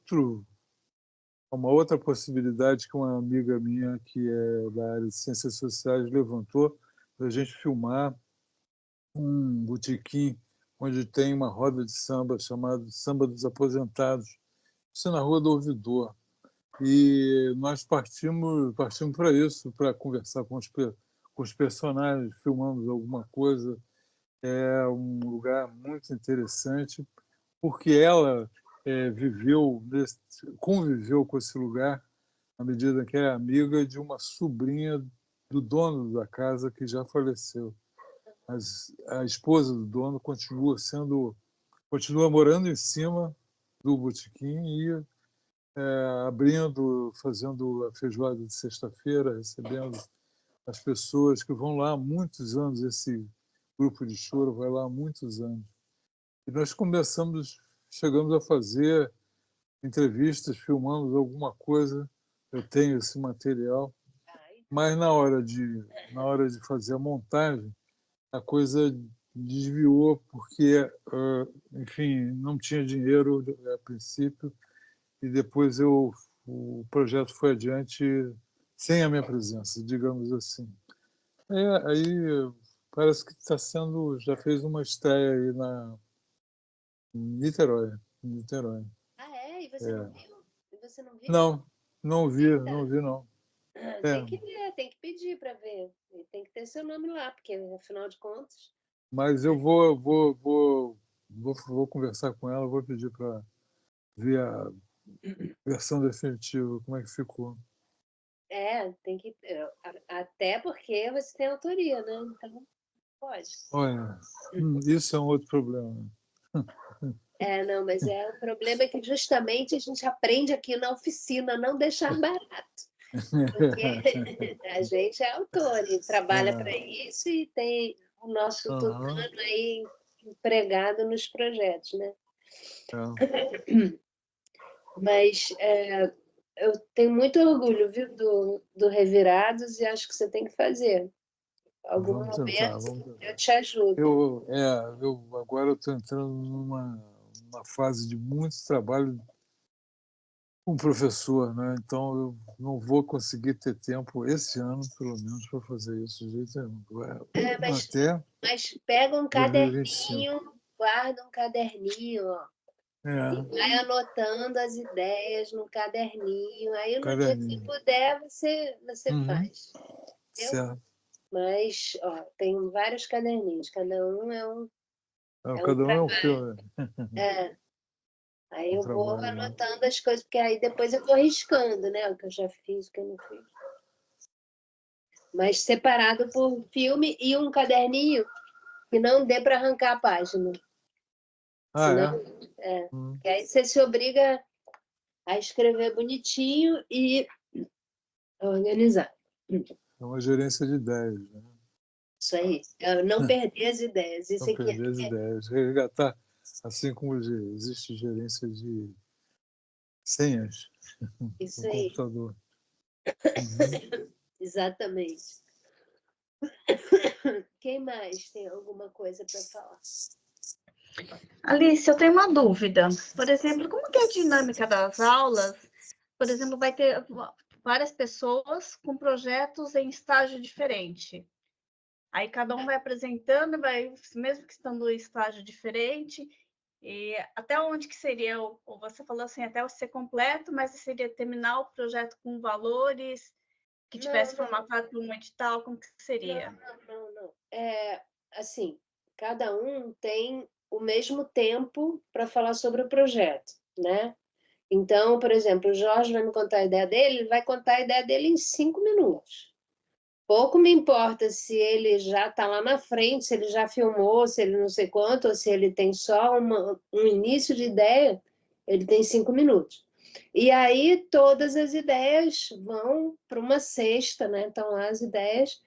outra possibilidade que uma amiga minha, que é da área de ciências sociais, levantou, da gente filmar um botequim onde tem uma roda de samba chamada Samba dos Aposentados, isso é na Rua do Ouvidor. E nós partimos para isso, para conversar com os personagens, filmamos alguma coisa. É um lugar muito interessante, porque ela conviveu com esse lugar à medida que é amiga de uma sobrinha do dono da casa que já faleceu. Mas a esposa do dono continua morando em cima do botequim e fazendo a feijoada de sexta-feira, recebendo as pessoas que vão lá há muitos anos. Esse grupo de choro vai lá há muitos anos. E nós chegamos a fazer entrevistas, filmamos alguma coisa. Eu tenho esse material, mas na hora de fazer a montagem, a coisa desviou porque, enfim, não tinha dinheiro a princípio, e depois o projeto foi adiante sem a minha presença, digamos assim. Aí parece que já fez uma estreia aí em Niterói. E você não viu? Você não viu? Não vi, não. Tem que ver, tem que pedir para ver. Tem que ter seu nome lá, porque, afinal de contas... Mas eu vou conversar com ela, vou pedir para ver a versão definitiva, como é que ficou. Tem que... Até porque você tem autoria, né? Então, pode. Olha, isso é um outro problema. Não, mas o problema é que justamente a gente aprende aqui na oficina a não deixar barato. Porque a gente é autor e trabalha para isso e tem o nosso tucano aí empregado nos projetos, né? Mas eu tenho muito orgulho, viu, do Revirados, e acho que você tem que fazer. Algum momento eu te ajudo. Agora eu estou entrando numa fase de muito trabalho com professor, né? Então eu não vou conseguir ter tempo esse ano, pelo menos, para fazer isso de jeito nenhum. Mas pega um caderninho, guarda um caderninho, ó. E vai anotando as ideias no caderninho. Aí no dia que você puder, você faz. Certo. Mas, ó, tem vários caderninhos, cada um é um. Cada um é um filme. Aí eu vou anotando as coisas, porque aí depois eu vou riscando, né? O que eu já fiz, o que eu não fiz. Mas separado por filme e um caderninho que não dê para arrancar a página. Senão, porque aí você se obriga a escrever bonitinho e organizar. É uma gerência de ideias, né? Isso aí. Não perder as ideias. Isso não perder as ideias. Resgatar, assim como existe gerência de senhas Isso no aí. computador. Exatamente. Quem mais tem alguma coisa para falar? Alice, eu tenho uma dúvida. Por exemplo, como que é a dinâmica das aulas? Por exemplo, várias pessoas com projetos em estágio diferente. Aí cada um vai apresentando, mesmo que estando em estágio diferente, e até onde que seria, ou você falou assim, até ser completo, mas seria terminar o projeto com valores que tivesse formatado para um edital, como que seria? Não. Assim, cada um tem o mesmo tempo para falar sobre o projeto, né? Então, por exemplo, o Jorge vai me contar a ideia dele, ele vai contar a ideia dele em 5 minutos. Pouco me importa se ele já está lá na frente, se ele já filmou, se ele não sei quanto, ou se ele tem só um início de ideia, ele tem 5 minutos. E aí todas as ideias vão para uma cesta, né? Estão lá as ideias,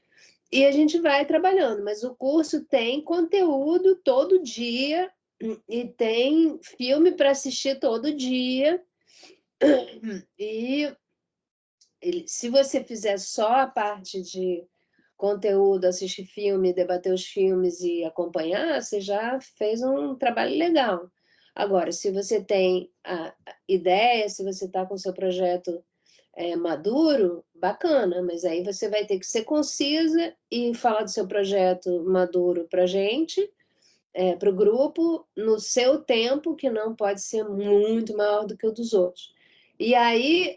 e a gente vai trabalhando. Mas o curso tem conteúdo todo dia, e tem filme para assistir todo dia. E se você fizer só a parte de conteúdo, assistir filme, debater os filmes e acompanhar, você já fez um trabalho legal. Agora, se você tem a ideia, se você está com o seu projeto maduro, bacana, mas aí você vai ter que ser concisa e falar do seu projeto maduro para a gente, para o grupo, no seu tempo, que não pode ser muito maior do que o dos outros. E aí,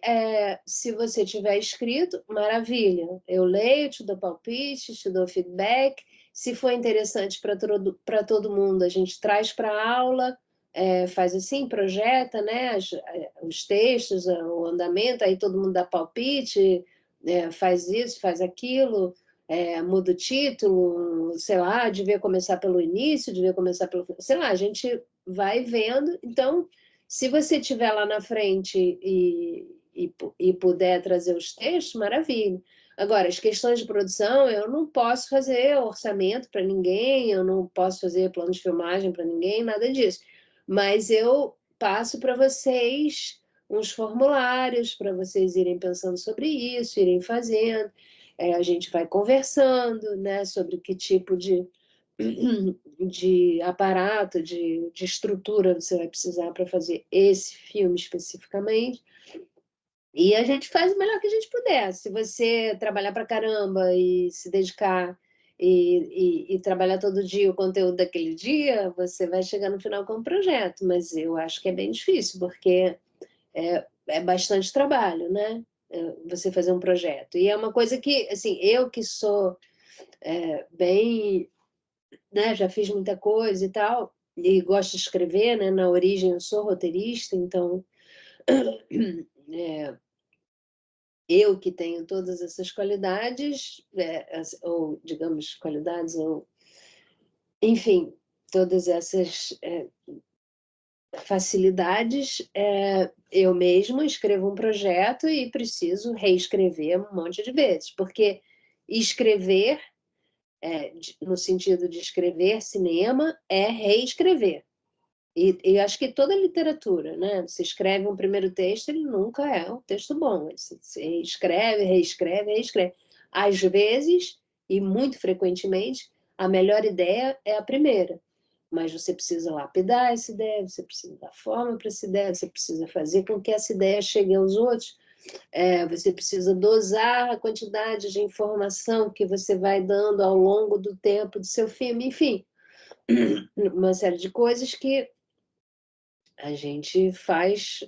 se você tiver escrito, maravilha. Eu leio, te dou palpite, te dou feedback. Se for interessante para todo mundo, a gente traz para a aula, faz assim, projeta, né, os textos, o andamento, aí todo mundo dá palpite, faz isso, faz aquilo, muda o título, sei lá, devia começar pelo início, devia começar pelo... Sei lá, a gente vai vendo. Então, se você estiver lá na frente e puder trazer os textos, maravilha. Agora, as questões de produção, eu não posso fazer orçamento para ninguém, eu não posso fazer plano de filmagem para ninguém, nada disso. Mas eu passo para vocês uns formulários para vocês irem pensando sobre isso, irem fazendo. A gente vai conversando, né, sobre que tipo de aparato, de estrutura você vai precisar para fazer esse filme especificamente. E a gente faz o melhor que a gente puder. Se você trabalhar para caramba e se dedicar e trabalhar todo dia o conteúdo daquele dia, você vai chegar no final com um projeto. Mas eu acho que é bem difícil, porque é bastante trabalho, né? Você fazer um projeto. E é uma coisa que, assim, eu que sou bem... Né, já fiz muita coisa e tal, e gosto de escrever, né? Na origem eu sou roteirista, então eu que tenho todas essas qualidades, ou digamos qualidades, ou enfim, todas essas facilidades, eu mesmo escrevo um projeto e preciso reescrever um monte de vezes, porque escrever, no sentido de escrever cinema, é reescrever. E acho que toda literatura, né? Você escreve um primeiro texto, ele nunca é um texto bom. Você escreve, reescreve, reescreve. Às vezes, e muito frequentemente, a melhor ideia é a primeira. Mas você precisa lapidar essa ideia, você precisa dar forma para essa ideia, você precisa fazer com que essa ideia chegue aos outros. Você precisa dosar a quantidade de informação que você vai dando ao longo do tempo do seu filme. Enfim, uma série de coisas que a gente faz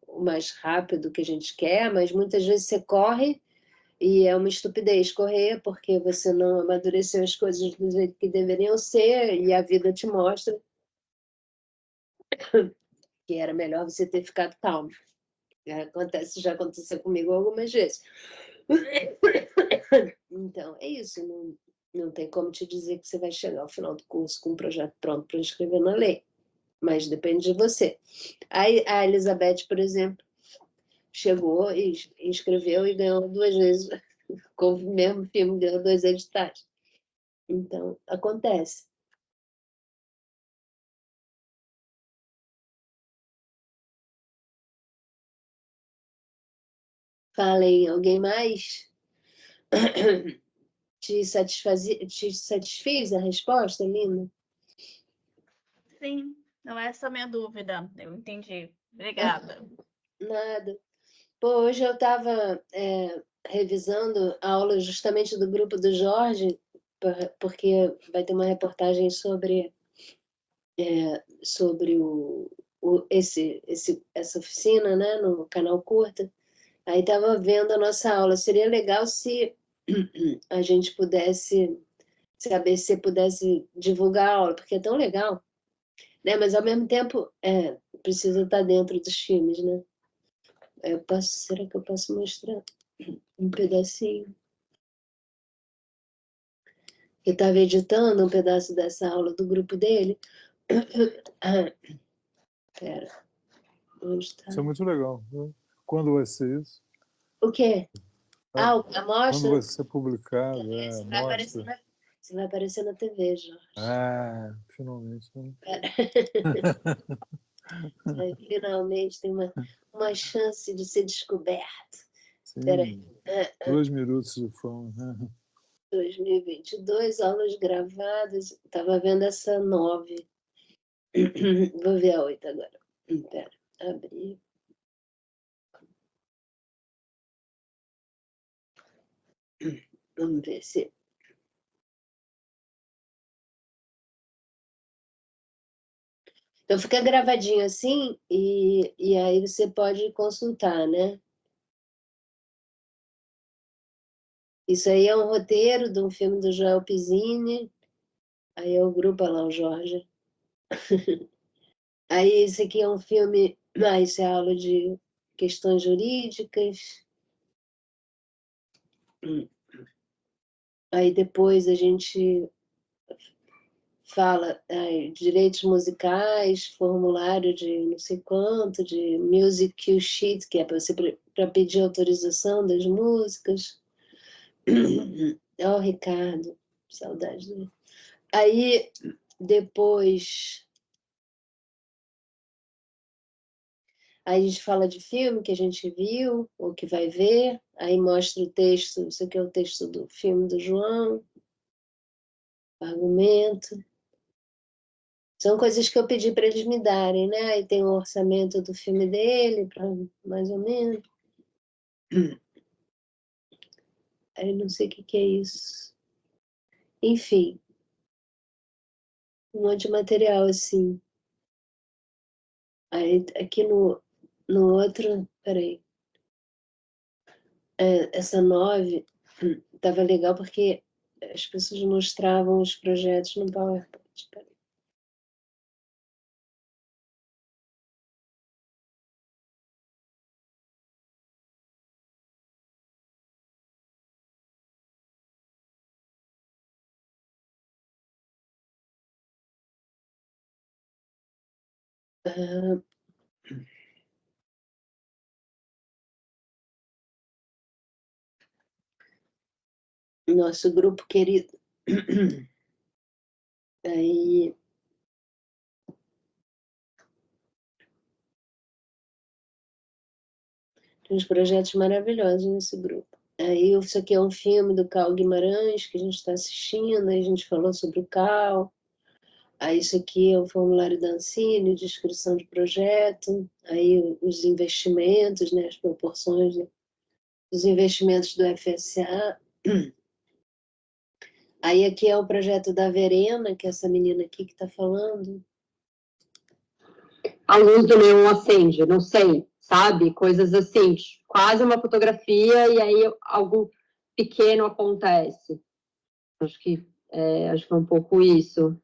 o mais rápido que a gente quer, mas muitas vezes você corre e é uma estupidez correr, porque você não amadureceu as coisas do jeito que deveriam ser, e a vida te mostra que era melhor você ter ficado calmo. Já aconteceu comigo algumas vezes. Então, é isso. Não tem como te dizer que você vai chegar ao final do curso com um projeto pronto para escrever na lei. Mas depende de você. A Elizabeth, por exemplo, chegou e escreveu e ganhou 2 vezes, com o mesmo filme, ganhou 2 editais. Então, acontece. Falem, alguém mais? Te satisfiz a resposta, Lina? Sim, não é essa a minha dúvida. Eu entendi. Obrigada. Nada. Pô, hoje eu estava revisando a aula justamente do grupo do Jorge, porque vai ter uma reportagem sobre essa oficina, né, no canal Curta. Aí estava vendo a nossa aula. Seria legal se a gente pudesse, se a ABC pudesse divulgar a aula, porque é tão legal, né? Mas ao mesmo tempo precisa estar dentro dos filmes, né? Será que eu posso mostrar um pedacinho? Eu estava editando um pedaço dessa aula do grupo dele. Pera, onde está? Isso é muito legal. Né? Quando vai ser isso? O quê? A Quando mostra? vai ser publicado? Você vai aparecer na TV, Jorge. Finalmente. Né? Finalmente tem uma chance de ser descoberto. Sim, Peraí. 2 minutos de fama. 2022, aulas gravadas. Estava vendo essa 9. Vou ver a 8 agora. Pera, abrir. Vamos ver se... Então fica gravadinho assim e aí você pode consultar, né? Isso aí é um roteiro de um filme do Joel Pizzini. Aí é o grupo, olha lá, o Jorge. Aí esse aqui é um filme, isso é aula de questões jurídicas. Aí depois a gente fala direitos musicais, formulário de não sei quanto, de music cue sheet, que é para pedir autorização das músicas. Ó, Ricardo, saudade dele. Aí depois a gente fala de filme que a gente viu ou que vai ver, aí mostra o texto, isso aqui é o texto do filme do João, argumento. São coisas que eu pedi para eles me darem, né? Aí tem o orçamento do filme dele, para mais ou menos. Aí não sei o que é isso. Enfim, um monte de material assim. Aí aqui no outro, peraí. Essa 9 estava legal porque as pessoas mostravam os projetos no PowerPoint. Peraí. Nosso grupo querido. Aí tem uns projetos maravilhosos nesse grupo. Aí isso aqui é um filme do Cal Guimarães que a gente está assistindo, aí a gente falou sobre o Cal. Aí isso aqui é o formulário da Ancine, de inscrição de projeto, aí os investimentos, né, as proporções dos investimentos do FSA. Aí aqui é o projeto da Verena, que é essa menina aqui que está falando. A luz do neon acende, não sei, sabe? Coisas assim, quase uma fotografia e aí algo pequeno acontece. Acho que é um pouco isso.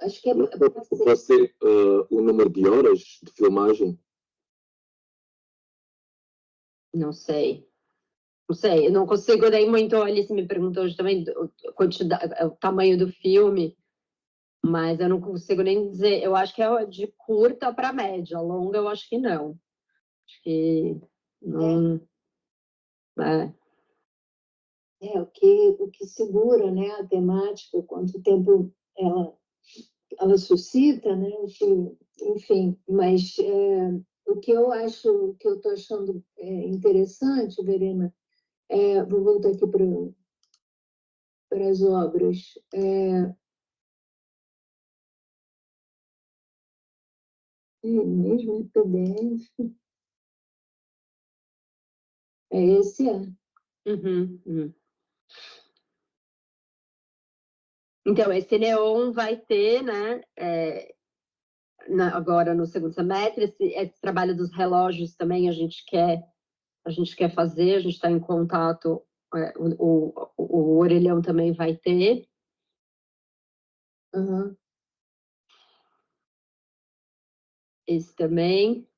Acho que é... Você, o número de horas de filmagem? Não sei. Não sei, eu não consigo nem muito. A Alice me perguntou hoje também o tamanho do filme, mas eu não consigo nem dizer. Eu acho que é de curta para média, longa eu acho que não. Acho que não. O que segura, né, a temática, quanto tempo ela suscita, né, enfim, mas o que eu acho, o que eu estou achando interessante, Verena, vou voltar aqui para as obras. Mesmo em PDF. Esse é. Então, esse Neon vai ter, né? Agora no segundo semestre, esse trabalho dos relógios também a gente quer fazer, a gente está em contato, o Orelhão também vai ter. Esse também.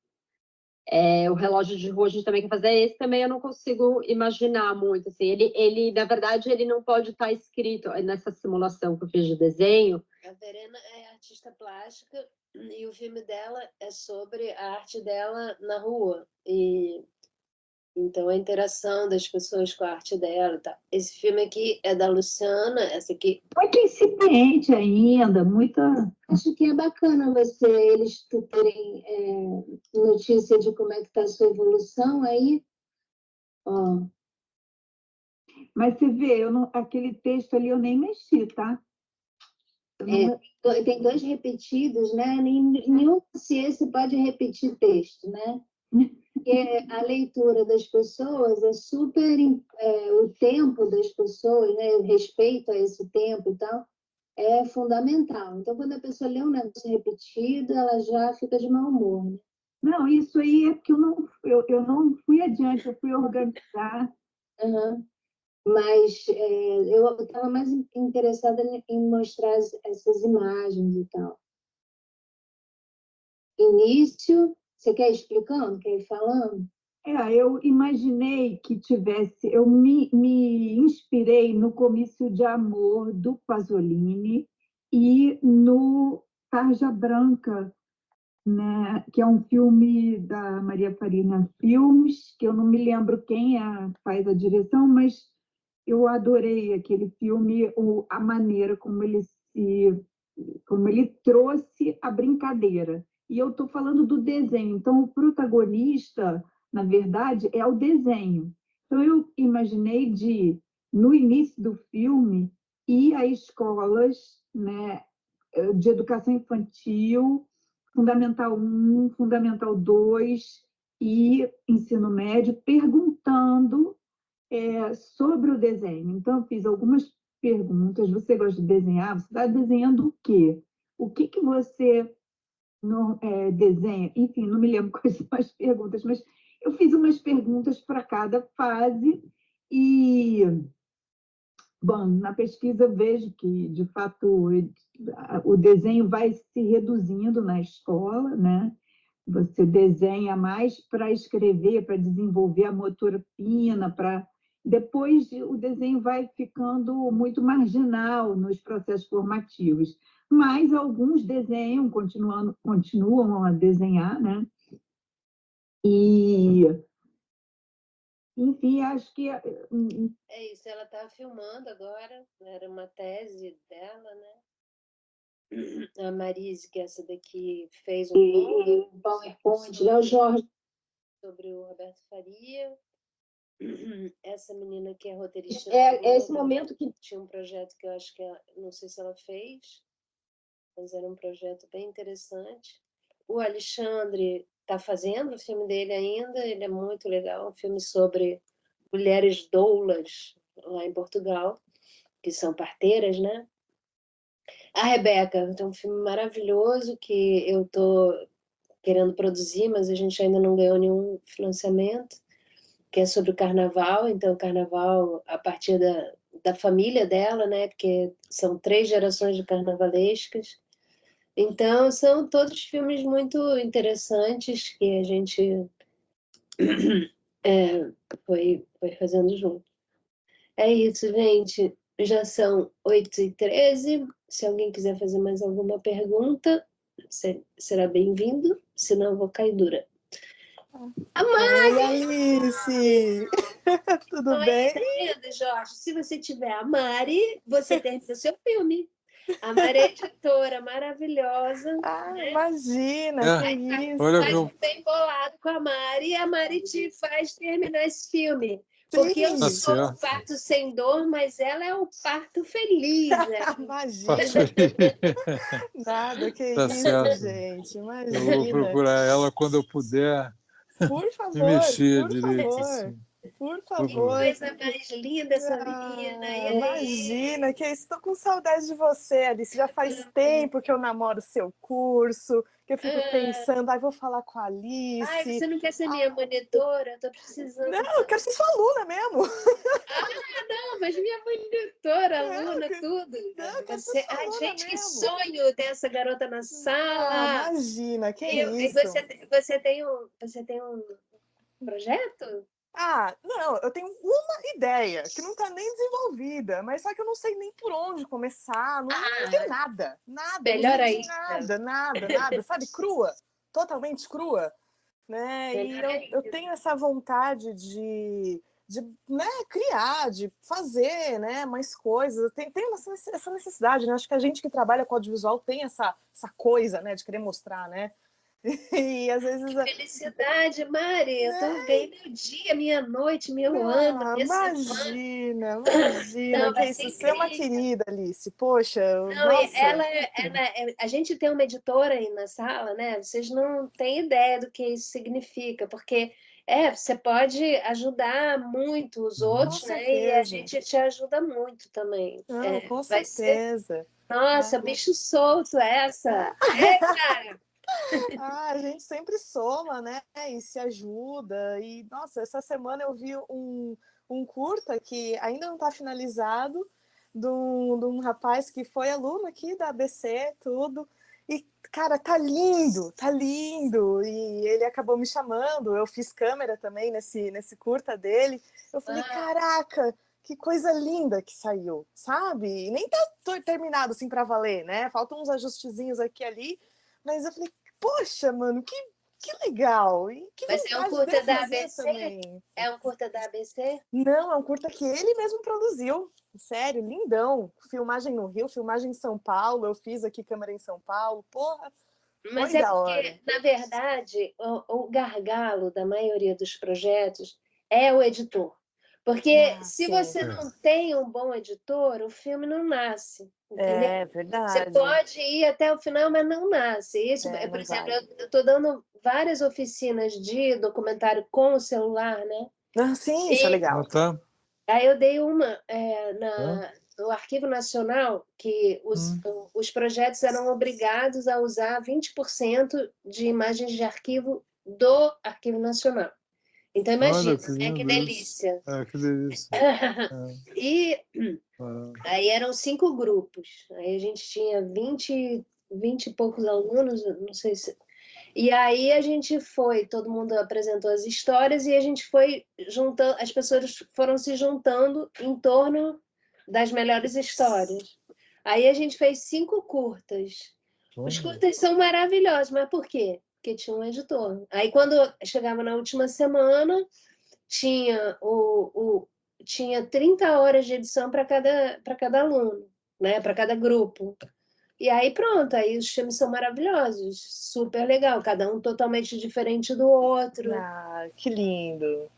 O relógio de rua a gente também quer fazer. Esse também eu não consigo imaginar muito. Assim, ele, na verdade, ele não pode estar escrito nessa simulação que eu fiz de desenho. A Verena é artista plástica e o filme dela é sobre a arte dela na rua. E então a interação das pessoas com a arte dela. Tá. Esse filme aqui é da Luciana, essa aqui. Muito incipiente ainda, muita. Acho que é bacana eles terem notícia de como é que está a sua evolução aí. Ó. Mas você vê, aquele texto ali eu nem mexi, tá? Tem 2 repetidos, né? Nenhum ciência pode repetir texto, né? Porque a leitura das pessoas é super... o tempo das pessoas, né? O respeito a esse tempo e tal, é fundamental. Então, quando a pessoa lê um negócio repetido, ela já fica de mau humor, né? Não, isso aí é porque eu não fui adiante, eu fui organizar. Mas eu estava mais interessada em mostrar essas imagens e tal. Início, você quer ir explicando? Quer ir falando? Eu imaginei que tivesse... Eu me inspirei no Comício de Amor, do Pasolini, e no Tarja Branca, né, que é um filme da Maria Farina Filmes, que eu não me lembro quem faz a direção, mas eu adorei aquele filme, a maneira como ele trouxe a brincadeira. E eu estou falando do desenho. Então, o protagonista, na verdade, é o desenho. Então, eu imaginei no início do filme, ir a escolas, né, de educação infantil, Fundamental 1, Fundamental 2 e ensino médio, perguntando sobre o desenho. Então, eu fiz algumas perguntas. Você gosta de desenhar? Você está desenhando o quê? O que você desenha? Enfim, não me lembro quais são as perguntas, mas eu fiz umas perguntas para cada fase e, bom, na pesquisa eu vejo que, de fato, o desenho vai se reduzindo na escola, né? Você desenha mais para escrever, para desenvolver a motora fina, depois o desenho vai ficando muito marginal nos processos formativos. Mas alguns desenham, continuam a desenhar, né? E, enfim, acho que... É isso, ela está filmando agora, era uma tese dela, né? A Marise, que essa daqui fez um PowerPoint, né, o Jorge? Sobre o Roberto Faria. Essa menina que é roteirista. Esse momento que tinha um projeto que eu acho que não sei se ela fez, mas era um projeto bem interessante. O Alexandre está fazendo o filme dele ainda, ele é muito legal, um filme sobre mulheres doulas lá em Portugal, que são parteiras, né? A Rebeca tem um filme maravilhoso que eu estou querendo produzir, mas a gente ainda não ganhou nenhum financiamento, que é sobre o carnaval. Então, o carnaval a partir da família dela, né? Porque são 3 gerações de carnavalescas. Então, são todos filmes muito interessantes que a gente foi fazendo junto. É isso, gente. Já são 8h13. Se alguém quiser fazer mais alguma pergunta, será bem-vindo. Senão, eu vou cair dura. A Mari! Oi, Alice! Tudo bem? Querida, Jorge, se você tiver a Mari, você termina o seu filme. A Mari é editora maravilhosa. Né? Imagina, que isso. Faz um bem bolado com a Mari e a Mari te faz terminar esse filme. Porque eu Tá sou o certo. parto sem dor, mas ela é o parto feliz, né? Imagina. Nada, que Tá isso, certo. gente. Eu vou Imagina. procurar ela quando eu puder Por me favor, mexer por direito. favor. Assim. Por Que favor. coisa mais linda essa menina. E aí? Imagina, que isso, tô com saudade de você, Alice. Já faz tempo que eu namoro o seu curso, que eu fico pensando, vou falar com a Alice. Ai, você não quer ser minha monitora? Eu tô precisando. Não, eu quero ser sua aluna mesmo. Não, mas minha monitora, aluna, tudo. Você... Ai, gente, que sonho ter essa garota na sala. Imagina, que E isso. você tem um projeto? Não, eu tenho uma ideia que não tá nem desenvolvida, mas só que eu não sei nem por onde começar, não tenho nada, Melhor aí. nada, sabe, crua, totalmente crua, né, e eu tenho essa vontade de né, criar, de fazer, né, mais coisas, tem essa necessidade, né, acho que a gente que trabalha com audiovisual tem essa coisa, né, de querer mostrar, né. E às vezes Felicidade, Mari, eu tô bem meu dia, minha noite, meu ano, minha imagina, Não, que isso, você é uma querida, Alice, poxa, Não, nossa. a gente tem uma editora aí na sala, né? Vocês não têm ideia do que isso significa, porque você pode ajudar muito os outros, né? E a gente te ajuda muito também. Não, com Vai ser, certeza. nossa, bicho solto essa. Eita! A gente sempre soma, né? E se ajuda. E, nossa, essa semana eu vi um curta que ainda não está finalizado, de um rapaz que foi aluno aqui da ABC, tudo. E, cara, tá lindo, tá lindo. E ele acabou me chamando, eu fiz câmera também nesse curta dele. Eu falei, caraca, que coisa linda que saiu, sabe? E nem tá terminado assim para valer, né? Faltam uns ajustezinhos aqui e ali. Mas eu falei, poxa, mano, que legal! E que Mas é um curta da ABC? Também. É um curta da ABC? Não, é um curta que ele mesmo produziu. Sério, lindão. Filmagem no Rio, filmagem em São Paulo. Eu fiz aqui câmera em São Paulo. Porra, mas foi da hora. Porque, na verdade, o gargalo da maioria dos projetos é o editor. Porque se você não tem um bom editor, o filme não nasce. Entendeu? É verdade. Você pode ir até o final, mas não nasce. Isso, por exemplo, eu estou dando várias oficinas de documentário com o celular, né? Sim, isso é legal. Aí eu dei uma no Arquivo Nacional, que os projetos eram obrigados a usar 20% de imagens de arquivo do Arquivo Nacional. Então, imagina, que delícia. Que delícia. E aí eram 5 grupos. Aí a gente tinha 20 e poucos alunos, não sei se... E aí a gente foi, todo mundo apresentou as histórias e a gente foi juntando, as pessoas foram se juntando em torno das melhores histórias. Aí a gente fez 5 curtas. Os curtas são maravilhosos, mas por quê? Porque tinha um editor. Aí quando chegava na última semana, tinha tinha 30 horas de edição para cada aluno, né? Para cada grupo. E aí pronto, aí os filmes são maravilhosos, super legal, cada um totalmente diferente do outro. Que lindo.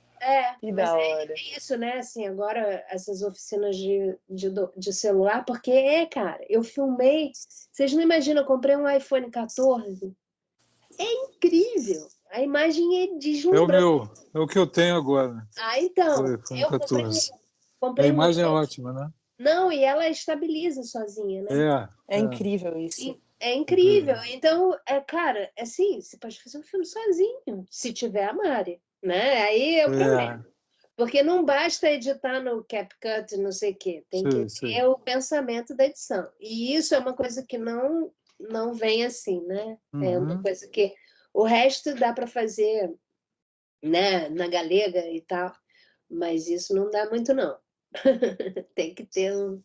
Que Mas da hora. É isso, né? Assim, agora essas oficinas de celular, porque cara, eu filmei, vocês não imaginam, eu comprei um iPhone 14, é incrível, a imagem é deslumbrante. É o que eu tenho agora. Então, eu comprei a imagem é ótima, né? Não, e ela estabiliza sozinha, né? É incrível isso. É incrível. Então, cara, assim, você pode fazer um filme sozinho, se tiver a Mari, né? Aí é o problema. Porque não basta editar no CapCut, não sei o quê. Tem que ter o pensamento da edição. E isso é uma coisa que não vem assim, né? É uma coisa que o resto dá para fazer, né, na galega e tal, mas isso não dá muito, não. Tem que ter um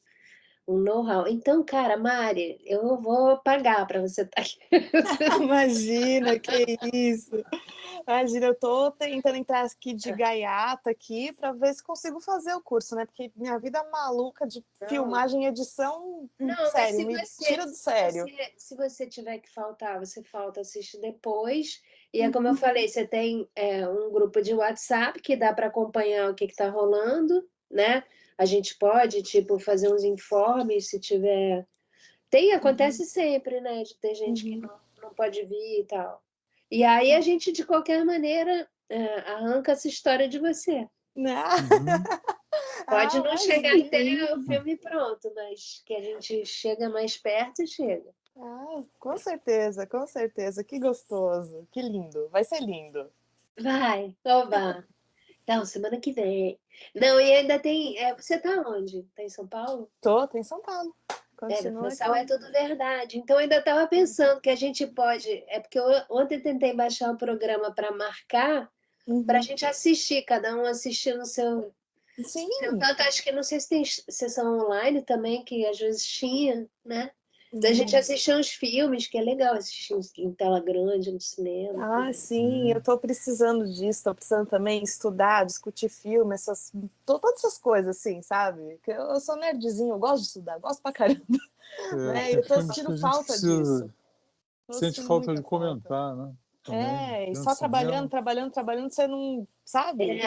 know-how. Então, cara, Mari, eu vou pagar para você estar aqui. Imagina, que isso. Imagina, eu tô tentando entrar aqui de gaiata aqui para ver se consigo fazer o curso, né? Porque minha vida maluca de filmagem e edição, sério, me tira do sério. Se você tiver que faltar, você falta, assiste depois. E é como eu falei, você tem um grupo de WhatsApp que dá para acompanhar o que está rolando, né? A gente pode, tipo, fazer uns informes se tiver... Acontece sempre, né? De ter gente que não pode vir e tal. E aí a gente, de qualquer maneira, arranca essa história de você. Pode não chegar até o filme pronto, mas que a gente chega mais perto, chega. Com certeza, com certeza. Que gostoso, que lindo. Vai ser lindo. Vai, oba. Então, semana que vem. Não, e ainda tem... você tá onde? Tá em São Paulo? Tô em São Paulo. No Sal é tudo verdade. Então, eu ainda estava pensando que a gente pode... É porque ontem tentei baixar o programa para marcar, para a gente assistir, cada um assistir no seu... Sim. Tanto, acho que não sei se tem sessão online também, que às vezes tinha, né? Da gente assistir uns filmes, que é legal assistir em tela grande, no cinema. Sim, eu tô precisando disso, tô precisando também estudar, discutir filme, todas essas coisas, assim, sabe? Eu sou nerdzinho, eu gosto de estudar, gosto pra caramba. Né? Eu tô sentindo falta disso. Sente falta de comentar, né? Também, e só trabalhando, você não, sabe?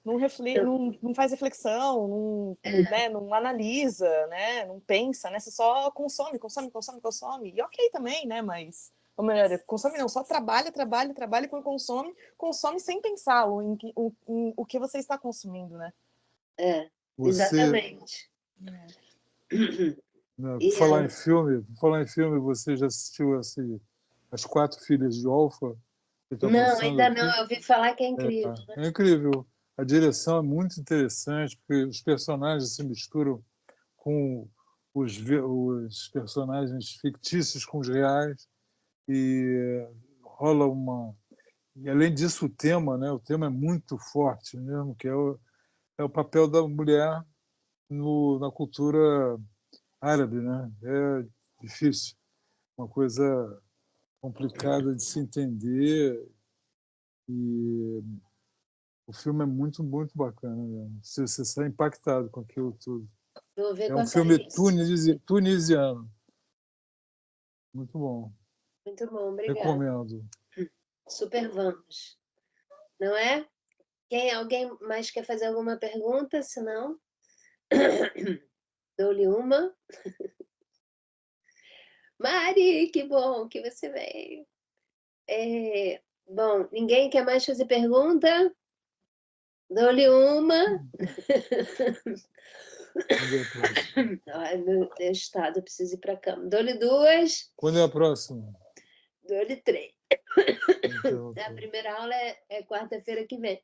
Não reflete, não faz reflexão, né? Não analisa, né? Não pensa, né? Você só consome. E ok também, né? Mas, ou melhor, consome não, só trabalha, e quando consome sem pensar o que você está consumindo, né? Exatamente. Por falar em filme, você já assistiu As Quatro Filhas de Olfa? Não, ainda não. Eu ouvi falar que é incrível. É incrível. A direção é muito interessante, porque os personagens se misturam com os personagens fictícios com os reais e rola uma... E, além disso, o tema, né? O tema é muito forte mesmo, que é o papel da mulher na cultura árabe, né? É difícil, uma coisa complicada de se entender, e o filme é muito, muito bacana mesmo. Você sai impactado com aquilo tudo. Vou ver É com um a filme Thaís. tunisiano. Muito bom. Muito bom, obrigada. Recomendo. Super vamos. Não é? Alguém mais quer fazer alguma pergunta? Se não, dou-lhe uma. Mari, que bom que você veio. Bom, ninguém quer mais fazer pergunta? Dou-lhe uma. Ai, meu estado, eu preciso ir para a cama. Dou-lhe duas. Quando é a próxima? Dou-lhe três. A primeira aula é quarta-feira que vem.